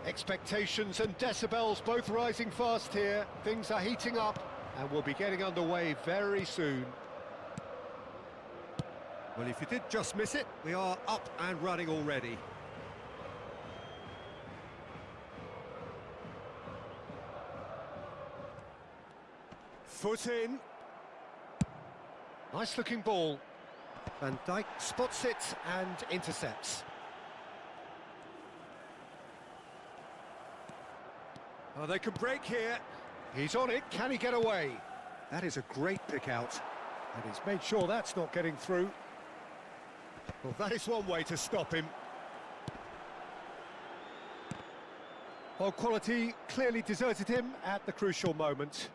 Expectations and decibels both rising fast here. Things are heating up, and we'll be getting underway very soon. Well, if you did just miss it, we are up and running already. Foot in. Nice looking ball. Van Dijk spots it and intercepts. Oh, they can break here. He's on it. Can he get away? That is a great pick out. And he's made sure that's not getting through. Well, that is one way to stop him. Well, quality clearly deserted him at the crucial moment.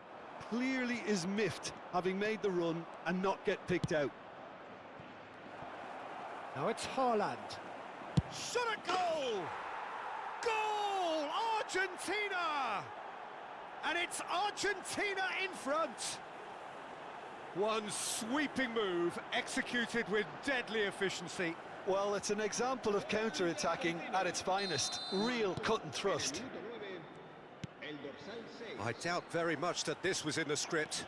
Clearly is miffed, having made the run and not get picked out. Now it's Haaland. Shot at goal! Goal! Argentina! And it's Argentina in front. One sweeping move, executed with deadly efficiency. Well, it's an example of counter-attacking at its finest. Real cut and thrust. I doubt very much that this was in the script.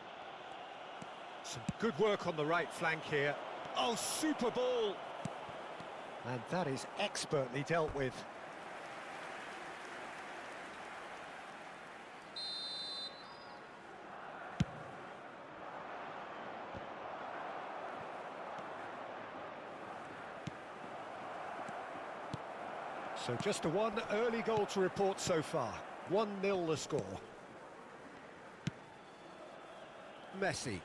Some good work on the right flank here. Oh, super ball! And that is expertly dealt with. So just a one early goal to report so far. 1-0 the score. Messi.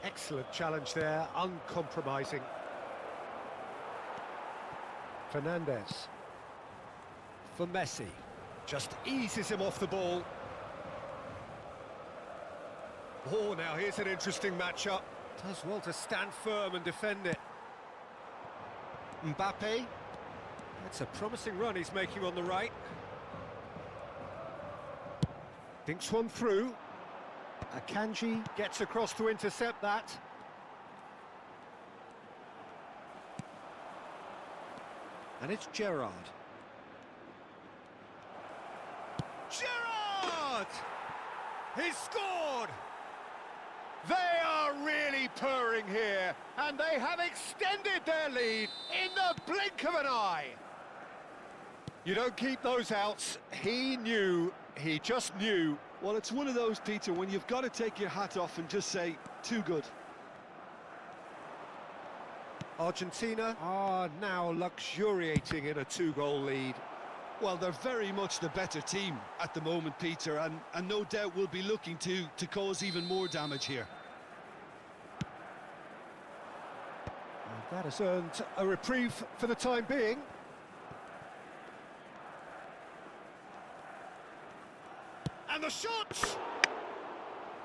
Excellent challenge there, uncompromising. Fernandez. For Messi. Just eases him off the ball. Oh, now here's an interesting matchup. Does well to stand firm and defend it. Mbappe. That's a promising run he's making on the right. Thinks one through. Akanji gets across to intercept that. And it's Gerrard. Gerrard! He's scored! They are really purring here, and they have extended their lead in the blink of an eye. You don't keep those outs. He knew, he just knew. Well, it's one of those, Peter, when you've got to take your hat off and just say, too good. Argentina are now luxuriating in a 2-goal lead. Well, they're very much the better team at the moment, Peter, and no doubt will be looking to cause even more damage here. And that has earned a reprieve for the time being. And the shot!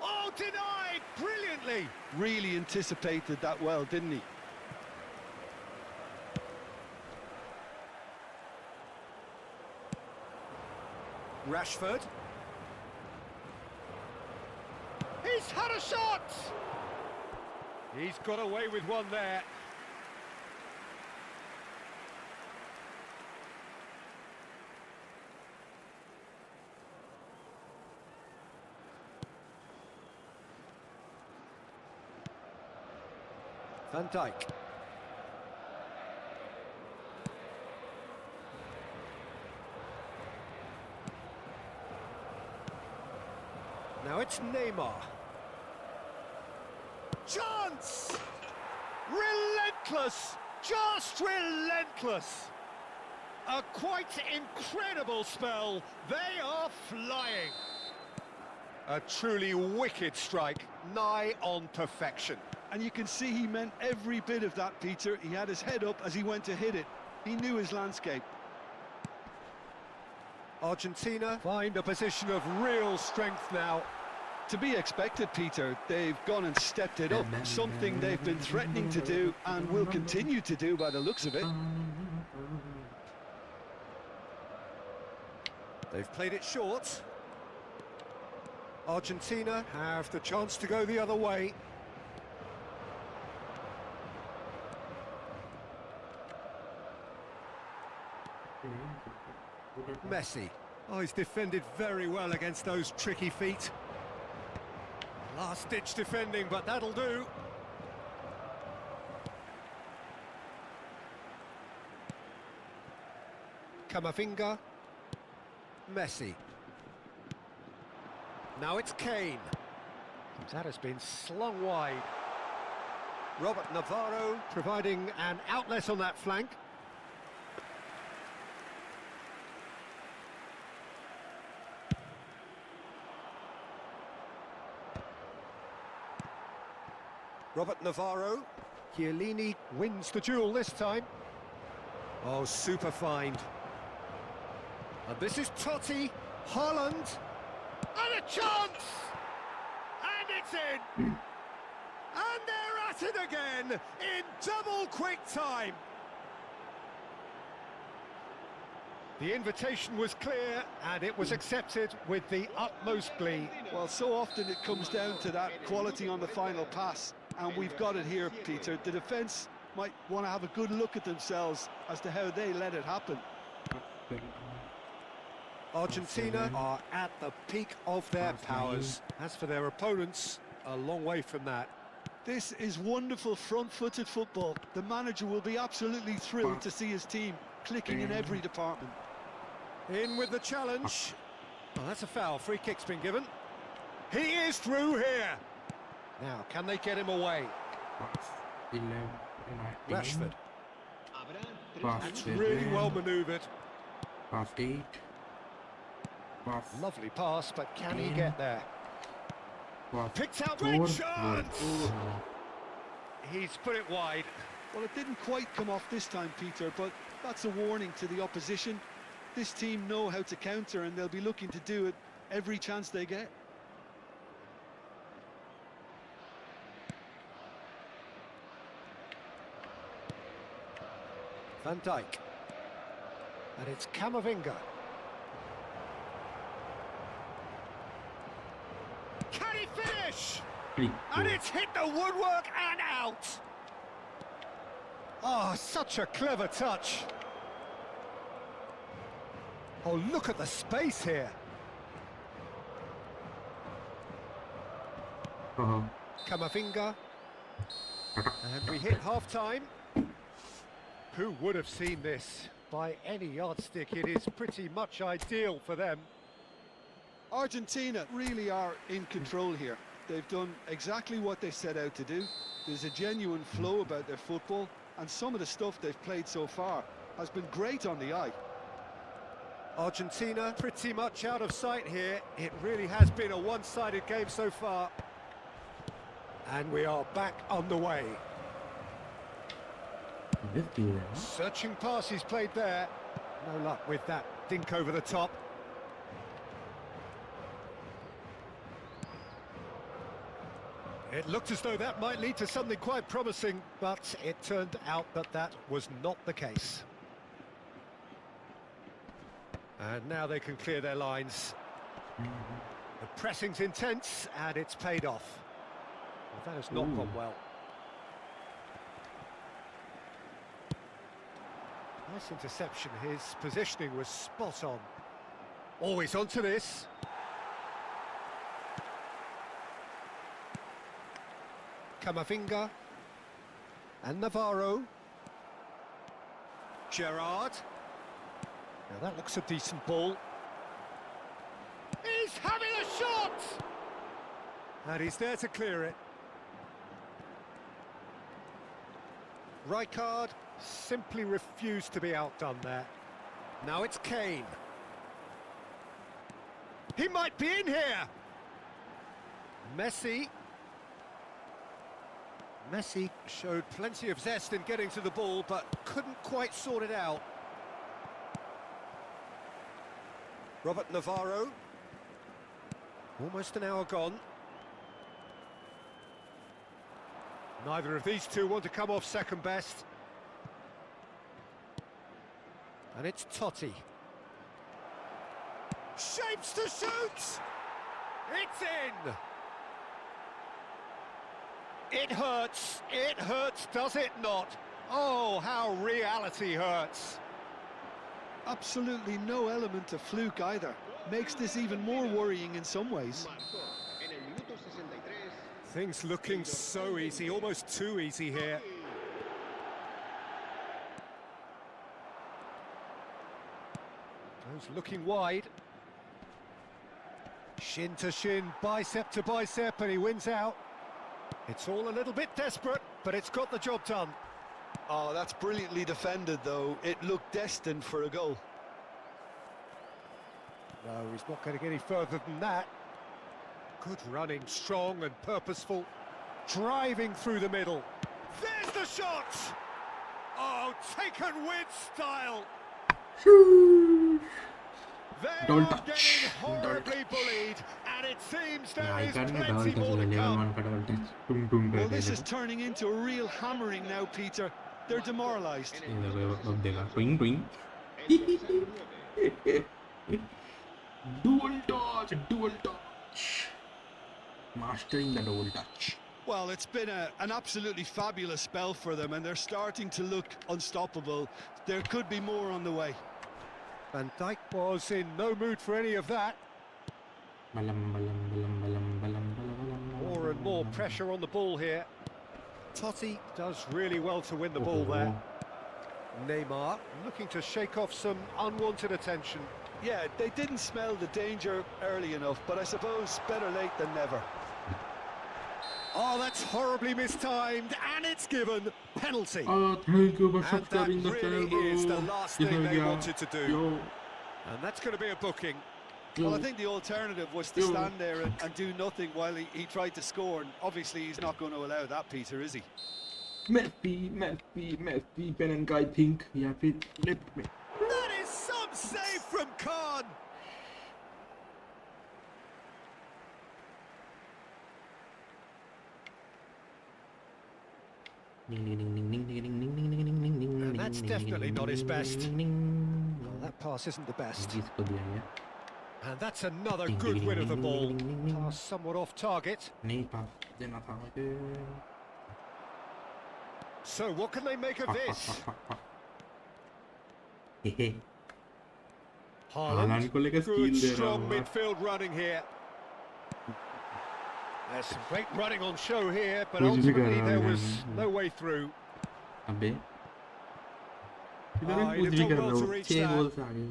Oh, denied brilliantly! Really anticipated that well, didn't he? Rashford. He's had a shot! He's got away with one there. Van Dijk. Now it's Neymar. Chance! Relentless! Just relentless! A quite incredible spell. They are flying. A truly wicked strike, nigh on perfection. And you can see he meant every bit of that, Peter. He had his head up as he went to hit it. He knew his landscape. Argentina find a position of real strength now. To be expected, Peter. They've gone and stepped it up, something they've been threatening to do and will continue to do by the looks of it. They've played it short. Argentina have the chance to go the other way. Messi. Oh, he's defended very well against those tricky feet. Last-ditch defending, but that'll do. Camavinga. Messi. Now it's Kane. That has been slung wide. Robert Navarro providing an outlet on that flank. Robert Navarro. Chiellini wins the duel this time. Oh, super find. And this is Totti. Haaland. And a chance! And it's in! And they're at it again in double quick time. The invitation was clear and it was accepted with the utmost glee. Well, so often it comes down to that quality on the final pass, and we've got it here, Peter. The defence might want to have a good look at themselves as to how they let it happen. Argentina are at the peak of their powers. As for their opponents, a long way from that. This is wonderful front-footed football. The manager will be absolutely thrilled to see his team clicking in every department. In with the challenge. Oh, that's a foul. Free kick's been given. He is through here. Now, can they get him away? Rashford. That's really well manoeuvred. Lovely pass, but can he get there? Picked out great chance! He's put it wide. Well, it didn't quite come off this time, Peter, but that's a warning to the opposition. This team know how to counter, and they'll be looking to do it every chance they get. Van Dijk. And it's Camavinga. Can he finish? And it's hit the woodwork and out. Oh, such a clever touch. Oh, look at the space here. Camavinga. And we hit half-time. Who would have seen this? By any yardstick, it is pretty much ideal for them. Argentina really are in control here. They've done exactly what they set out to do. There's a genuine flow about their football, and some of the stuff they've played so far has been great on the eye. Argentina pretty much out of sight here. It really has been a one-sided game so far. And we are back on the way. Searching pass he's played there. No luck with that dink over the top. It looked as though that might lead to something quite promising, but it turned out that that was not the case. And now they can clear their lines. The pressing's intense, and it's paid off. Well, that has not gone well. Nice interception. His positioning was spot on. Always onto this. Camavinga. And Navarro. Gerrard. Now that looks a decent ball. He's having a shot! And he's there to clear it. Rijkaard simply refused to be outdone there. Now it's Kane. He might be in here! Messi. Messi showed plenty of zest in getting to the ball, but couldn't quite sort it out. Robert Navarro. Almost an hour gone. Neither of these two want to come off second best. And it's Totti. Shapes to shoot! It's in! It hurts, does it not? Oh, how reality hurts. Absolutely no element of fluke either. Makes this even more worrying in some ways. Marcó en el minuto 63. Things looking so easy, almost too easy here. Goes looking wide. Shin to shin, bicep to bicep, and he wins out. It's all a little bit desperate, but it's got the job done. Oh, that's brilliantly defended, though. It looked destined for a goal. No, he's not going to get any further than that. Good running, strong and purposeful. Driving through the middle. There's the shot! Oh, taken with style. They Double are touch. getting horribly bullied, and it seems there is double plenty touch more to level come. 1 का double touch टुम टुम Well, करते this थे is turning into a real hammering now, Peter. They're demoralised. ये देखो अब देखा ट्विंग ट्विंग dual touch mastering the double touch. Well, it's been an absolutely fabulous spell for them, and they're starting to look unstoppable. There could be more on the way. Van Dijk was in no mood for any of that. More and more pressure on the ball here. Totti does really well to win the ball there. Neymar looking to shake off some unwanted attention. Yeah, they didn't smell the danger early enough, but I suppose better late than never. Oh, that's horribly mistimed, and it's given penalty. Thank you for And that subscribing the really channel. is the last thing they wanted to do. And that's going to be a booking. Well, I think the alternative was to stand there and do nothing while he tried to score, and obviously he's not going to allow that, Peter, is he? Messi, Penanka, I think. Yeah, let me. That is some save from Khan. And that's definitely not his best. Well, that pass isn't the best. इसको दिया गया. And that's another good win of the ball. Pass somewhat off target. नहीं पास देना था मुझे. So what can they make of this? Haaland को लेकर skill Good दे रहा strong हूँ. midfield running here. There's some great running on show here, but कुछ भी कर ultimately रहा there है. was no way through. अबे. इधर Ah, कुछ he'd भी have कर done रहा well to हूँ. reach 6 that. गोल से आगे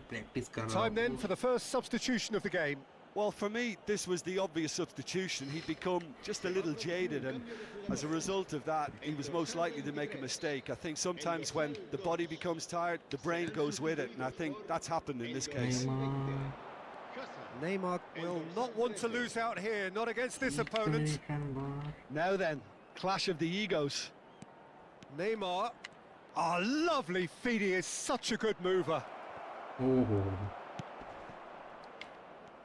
practice कर रहा Time then हूँ. for the first substitution of the game. Well, for me, this was the obvious substitution. He'd become just a little jaded, and as a result of that, he was most likely to make a mistake. I think sometimes when the body becomes tired, the brain goes with it, and I think that's happened in this case. Neymar will not want to lose out here, not against this opponent. Now then, clash of the egos. Neymar, oh, lovely feed, he is such a good mover.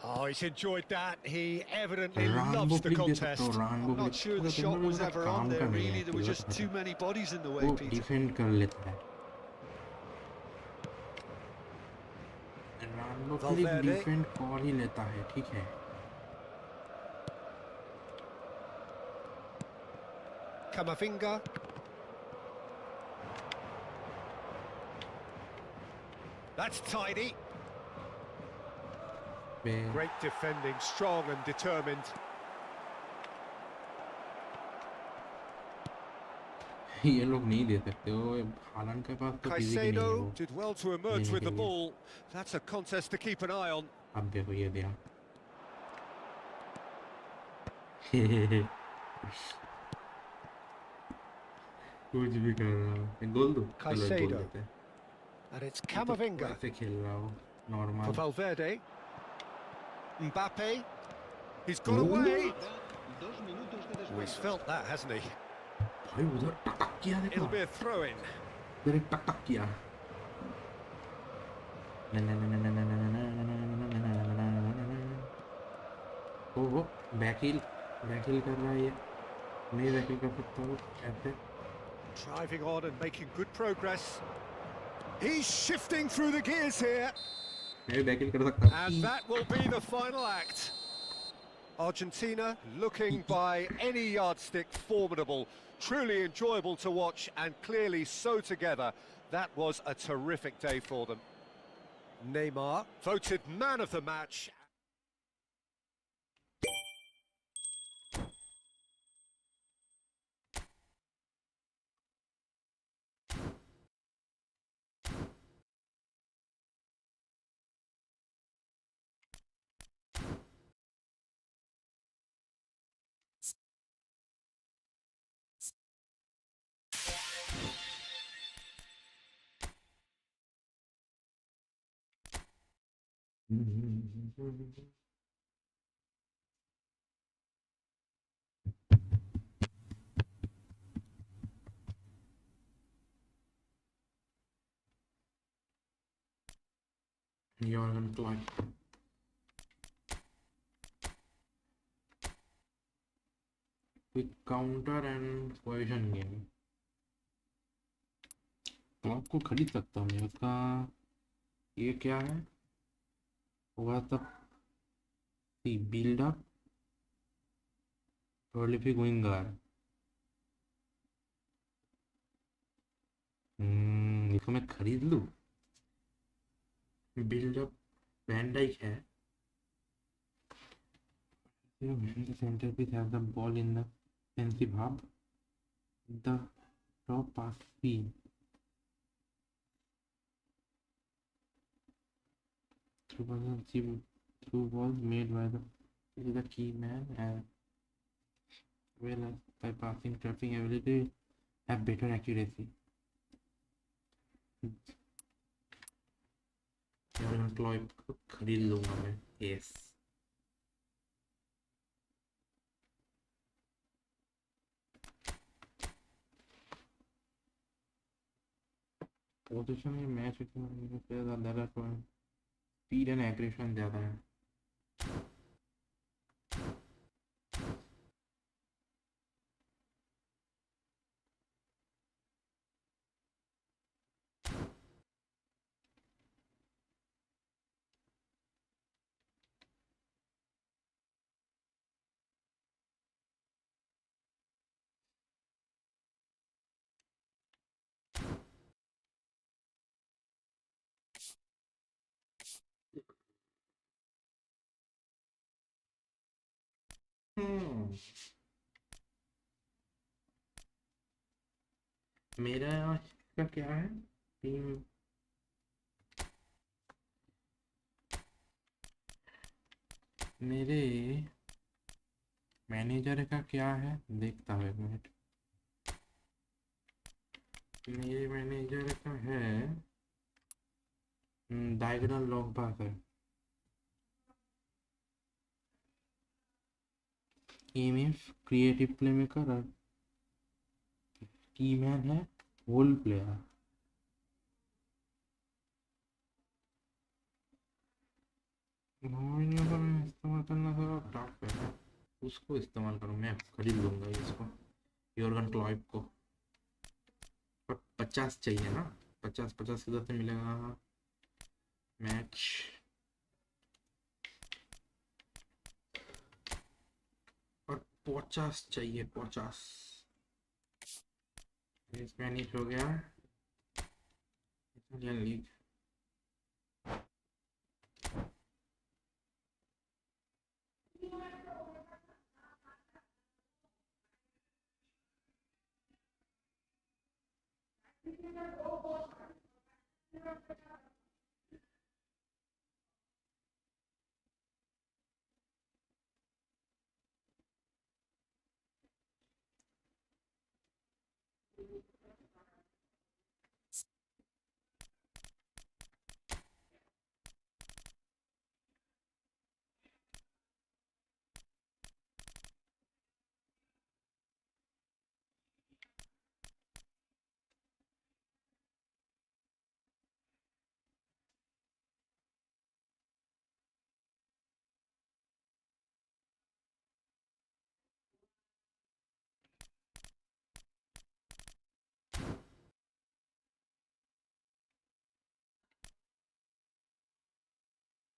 Oh, he's enjoyed that. He evidently loves the contest. I'm not sure the shot was ever on there, really. There were just too many bodies in the way, वो Peter. Defend कर लेता है. रानबो के लिए defend कर ही लेता है, ठीक है. Camavinga. That's tidy. Great defending, strong and determined. ये लोग नहीं दे सकते वो हालांड के पास तो फिजिक नहीं है वो. Caicedo did well to emerge with the ball. That's a contest to keep an eye on. अब देखो ये दिया. कुछ भी कर रहा हूँ. गोल दो. चलो गोल Caicedo. देते हैं. And it's Camavinga ऐसे खेल रहा हूँ. for normal. Valverde. Mbappe. He's got away. Oh, he's felt that, hasn't he? भाई उधर टक किया देखो. It'll be a throw-in. उधर एक टक किया. ओ बैकहिल कर रहा है ये. नहीं बैकहिल कर सकता हूँ ऐसे. Driving on and making good progress. He's shifting through the gears here. मैं बैकहिल कर सकता हूँ. And that will be the final act. Argentina looking by any yardstick formidable, truly enjoyable to watch and clearly so together. That was a terrific day for them. Neymar voted man of the match. You're gonna like quick counter and poison game. तो आपको खरीद सकता हूँ उसका ये क्या है होगा तब बिल्ड अप प्रोलिफिक विंगर इसको मैं खरीद लूँ बिल्ड अप वैंडाइक है the centerpiece has the ball in the defensive half. The top pass speed through balls made by the key man as well as by passing trapping ability have better accuracy. खरीद लूंगा मैं yes. Position में match ज़्यादा speed and aggression ज़्यादा है मेरा का क्या है टीम मेरे मैनेजर का क्या है देखता हूँ एक मिनट मेरे मैनेजर का है डायगोनल लॉन्ग पास है EMF क्रिएटिव प्लेमेकर और की मैन है होल प्लेयर इस्तेमाल करना थोड़ा टफ है उसको इस्तेमाल करूँ मैं खरीद लूँगा इसको योर्गन क्लॉइव को पर 50 चाहिए ना 50 किधर से मिलेगा मैच और 50 चाहिए 50 स्पेनिश हो गया इटालियन लीग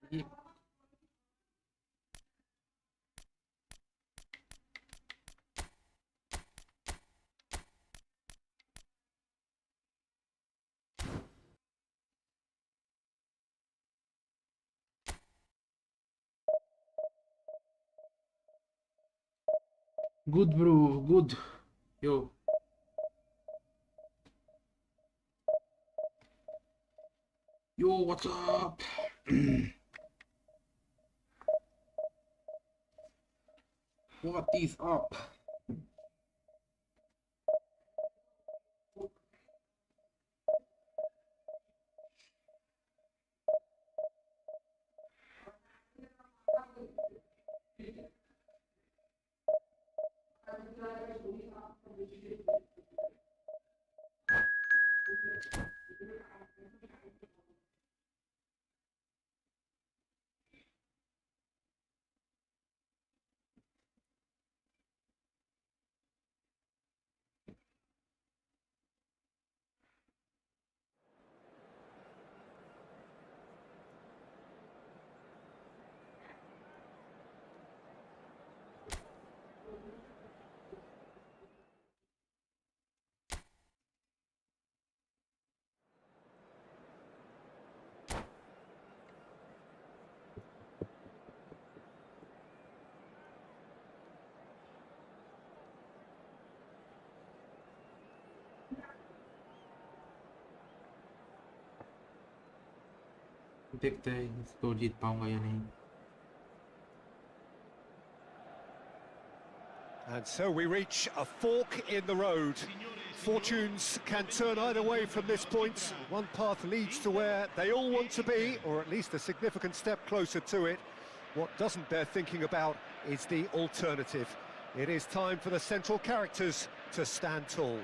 ये Good, bro. Good. Yo. Yo, what's up? What is up? देखते हैं इसको जीत पाऊंगा या नहीं. And so we reach a fork in the road. Fortunes can turn either way from this point. One path leads to where they all want to be, or at least a significant step closer to it. What doesn't bear thinking about is the alternative. It is time for the central characters to stand tall.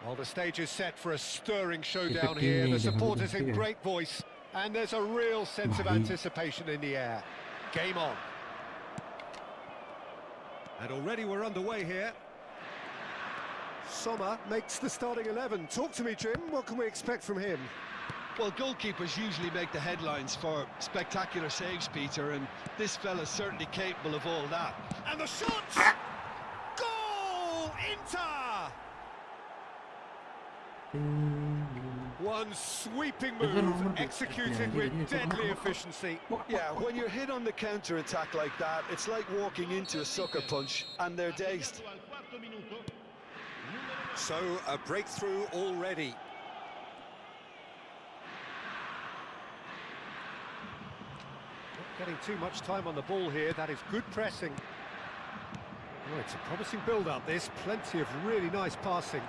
Well, the stage is set for a stirring showdown here. The supporters in great voice, and there's a real sense of anticipation in the air. Game on. And already we're underway here. Sommer makes the starting 11. Talk to me, Jim. What can we expect from him? Well, goalkeepers usually make the headlines for spectacular saves, Peter, and this fella's certainly capable of all that. And the shot! Goal! Inter! One sweeping move, executed with deadly efficiency. Yeah, when you're hit on the counter-attack like that, it's like walking into a sucker punch, and they're dazed. So, a breakthrough already. Not getting too much time on the ball here, that is good pressing. Oh, it's a promising build-up, this. Plenty of really nice passing.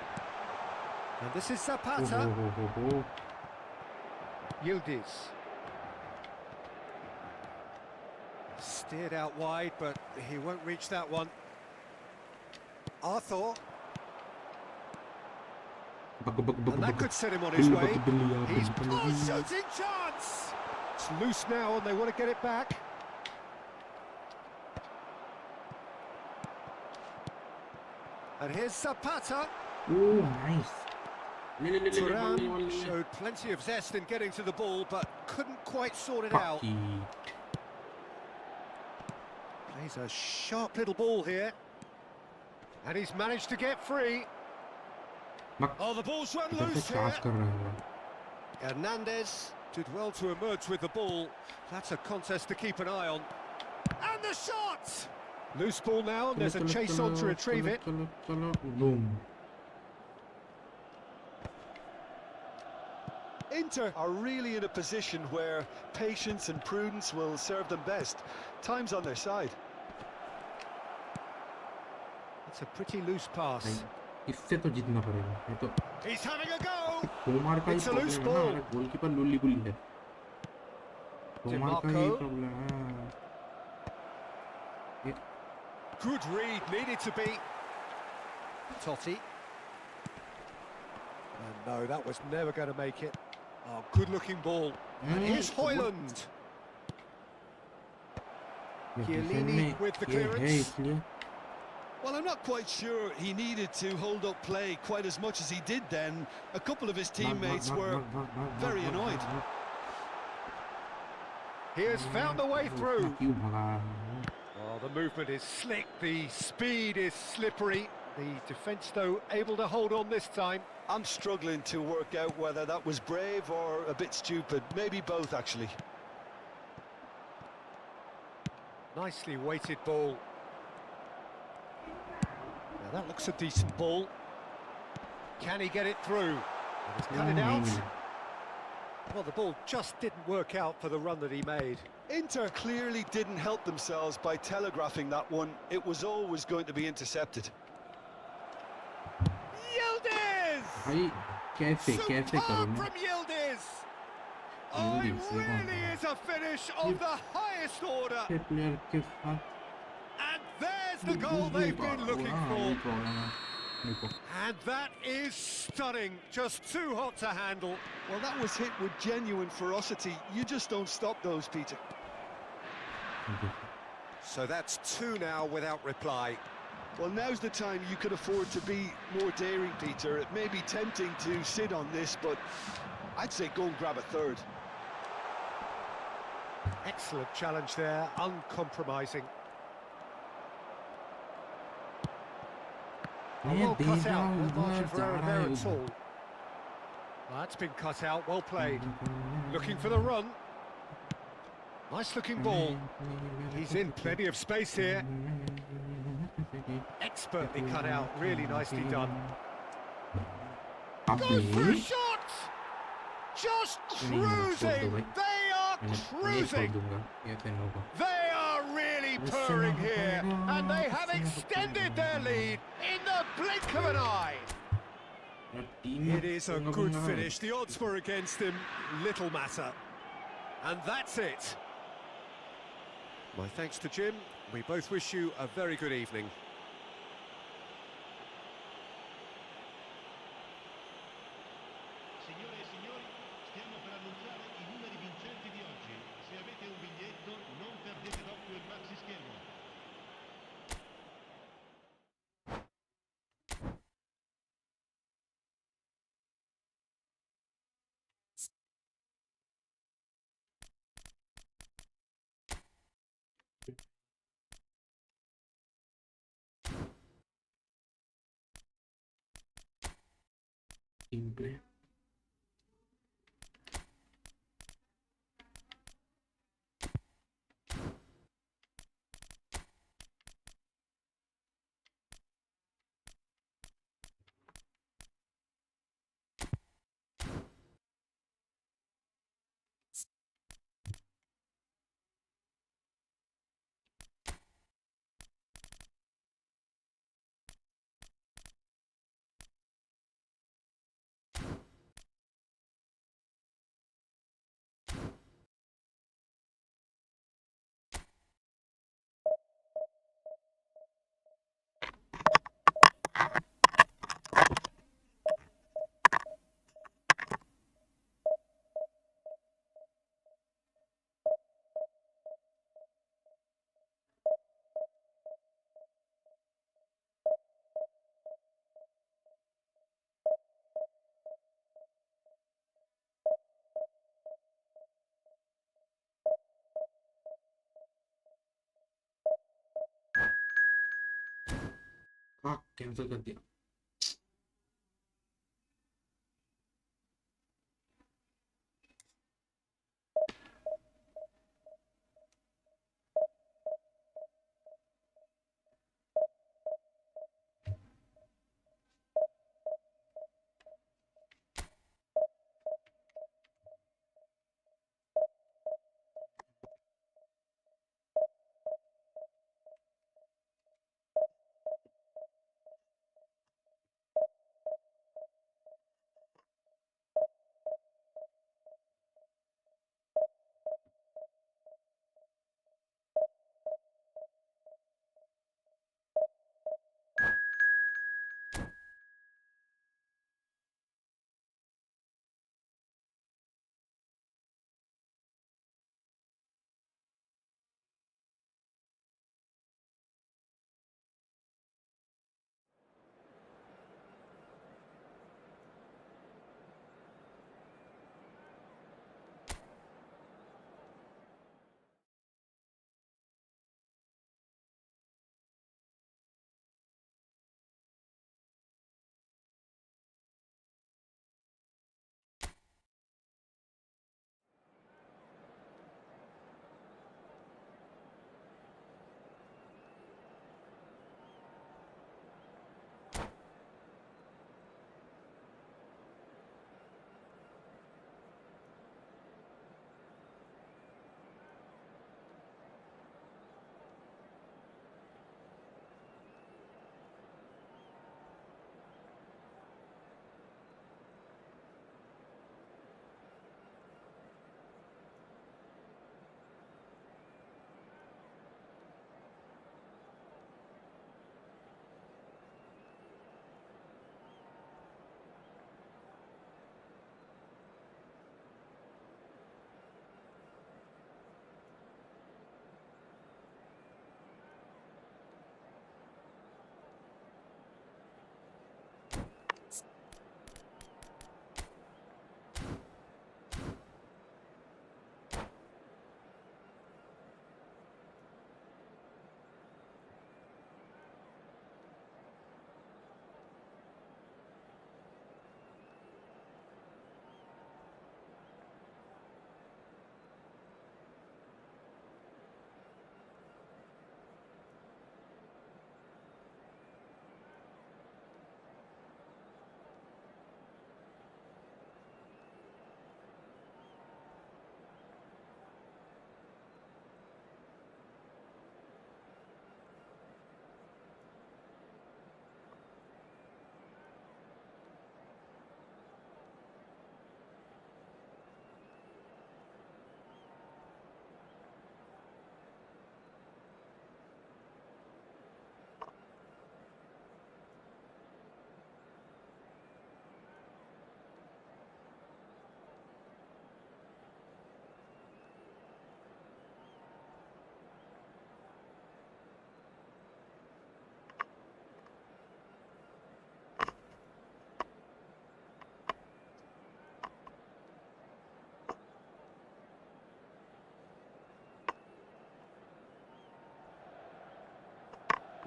And this is Zapata. Yildiz. Steered out wide, but he won't reach that one. Arthur. And that could set him on his way. He's shooting chance! It's loose now and they want to get it back. And here's Zapata. Oh, nice. Turan showed plenty of zest in getting to the ball, but couldn't quite sort it out. Plays a sharp little ball here. And he's managed to get free. Oh, the ball's run loose here. Hernandez did well to emerge with the ball. That's a contest to keep an eye on. And the shot! Loose ball now, and there's a chase on to retrieve it. Boom. Inter are really in a position where patience and prudence will serve them best. Time's on their side. It's a pretty loose pass. इससे तो जीतना पड़ेगा. ये तो He's having a go. Komar का ही problem है ना. Goalkeeper लुल्ली बुल्ली है. कोमार का ही प्रॉब्लम है. Good read, needed to be. Totti. And no, that was never going to make it. Oh, good-looking ball. And here's Højlund. Chiellini with the clearance. Well, I'm not quite sure he needed to hold up play quite as much as he did then. A couple of his teammates were very annoyed. He has found a way through. Oh, the movement is slick, the speed is slippery. The defence, though, able to hold on this time. I'm struggling to work out whether that was brave or a bit stupid. Maybe both, actually. Nicely weighted ball. Now that looks a decent ball. Can he get it through? He's cut it out. Well, the ball just didn't work out for the run that he made. Inter clearly didn't help themselves by telegraphing that one. It was always going to be intercepted. Yildiz! भाई कैसे कैसे Superb करूँ मैं from Yildiz! Oh, it really is a finish of the highest order. ये player के साथ And there's the goal they've been looking ये for. Problem है देखो And that is stunning. Just too hot to handle. Well, that was hit with genuine ferocity. You just don't stop those, Peter. So that's 2 now without reply. Well, now's the time you could afford to be more daring, Peter. It may be tempting to sit on this, but I'd say go and grab a third. Excellent challenge there, uncompromising. Well cut out, no margin for error there at all. Well, that's been cut out, well played. Looking for the run. Nice looking ball. He's in plenty of space here. Expertly cut out, really nicely done. Goes for a shot! Just cruising! They are cruising! They are really purring here, and they have extended their lead in the blink of an eye. It is a good finish. The odds were against him, little matter. And that's it. My thanks to Jim. We both wish you a very good evening. Signore e signori, stiamo per annunciare i numeri vincenti di oggi. Se avete un biglietto, non perdete d'occhio il maxi schermo. Simple. हाँ cancel कर दिया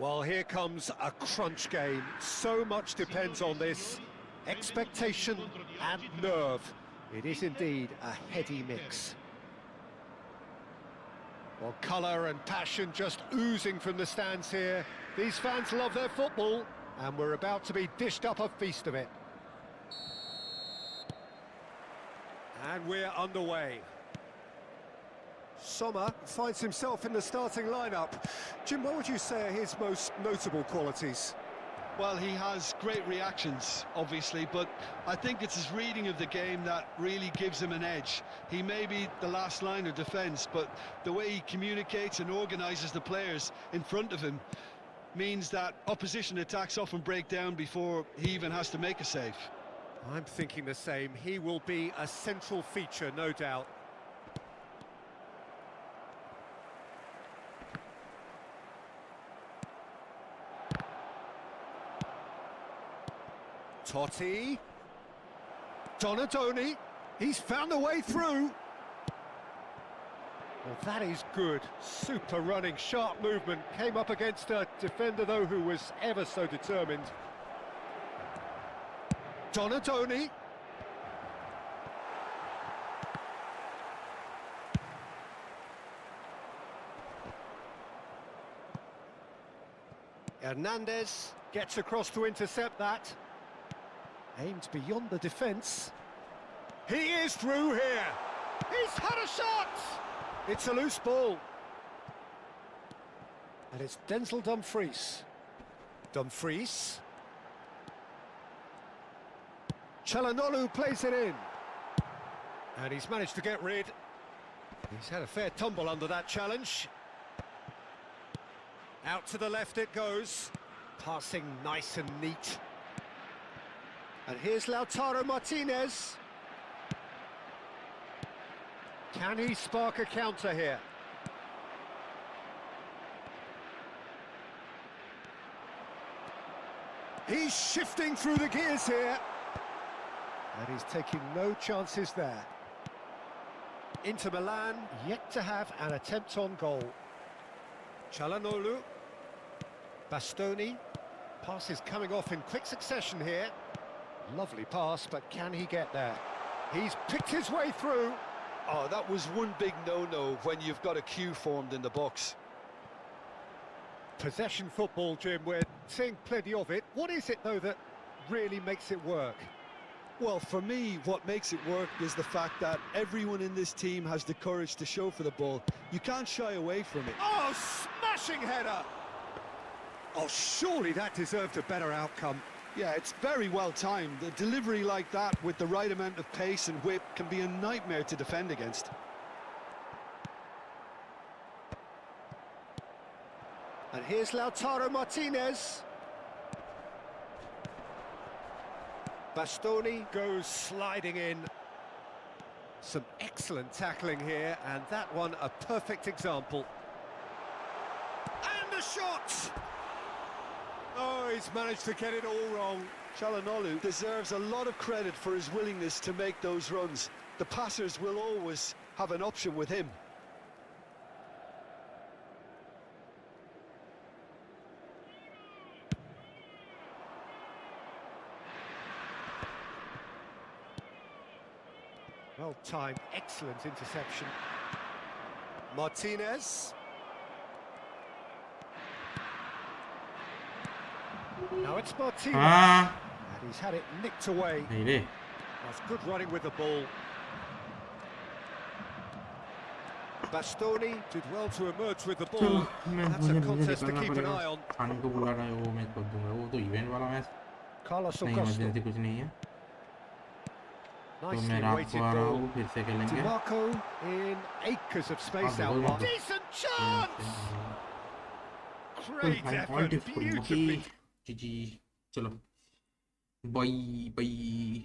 Well, here comes a crunch game. So much depends on this. Expectation and nerve. It is indeed a heady mix. Well, colour and passion just oozing from the stands here. These fans love their football, and we're about to be dished up a feast of it. And we're underway. Sommer finds himself in the starting lineup. Jim, what would you say are his most notable qualities? Well, he has great reactions, obviously, but I think it's his reading of the game that really gives him an edge. He may be the last line of defence, but the way he communicates and organises the players in front of him means that opposition attacks often break down before he even has to make a save. I'm thinking the same. He will be a central feature, no doubt. Totti. Donadoni. He's found a way through. Well, that is good. Super running, sharp movement. Came up against a defender, though, who was ever so determined. Donadoni. Hernandez gets across to intercept that. Aimed beyond the defence. He is through here. He's had a shot. It's a loose ball. And it's Denzel Dumfries. Dumfries. Çalhanoğlu plays it in. And he's managed to get rid. He's had a fair tumble under that challenge. Out to the left it goes. Passing nice and neat. And here's Lautaro Martinez. Can he spark a counter here? He's shifting through the gears here. And he's taking no chances there. Inter Milan yet to have an attempt on goal. Çalhanoğlu. Bastoni. Pass is coming off in quick succession here. Lovely pass, but can he get there? He's picked his way through. Oh, that was one big no-no when you've got a queue formed in the box. Possession football, Jim, we're seeing plenty of it. What is it, though, that really makes it work? Well, for me, what makes it work is the fact that everyone in this team has the courage to show for the ball. You can't shy away from it. Oh, smashing header! Oh, surely that deserved a better outcome. Yeah, it's very well timed. A delivery like that with the right amount of pace and whip can be a nightmare to defend against. And here's Lautaro Martinez. Bastoni goes sliding in. Some excellent tackling here, and that one a perfect example. And a shot! Oh, he's managed to get it all wrong. Çalhanoğlu deserves a lot of credit for his willingness to make those runs. The passers will always have an option with him. Well timed, excellent interception. Martinez. Now it's Martinez. And he's had it nicked away. That's good running with the ball. Bastoni did well to emerge with the ball. That's a contest to keep an eye on. Carlos Augusto. Nicely weighted ball. DiMarco in acres of space out wide. Decent chance! Great effort, beautifully. GG, चलो, bye bye.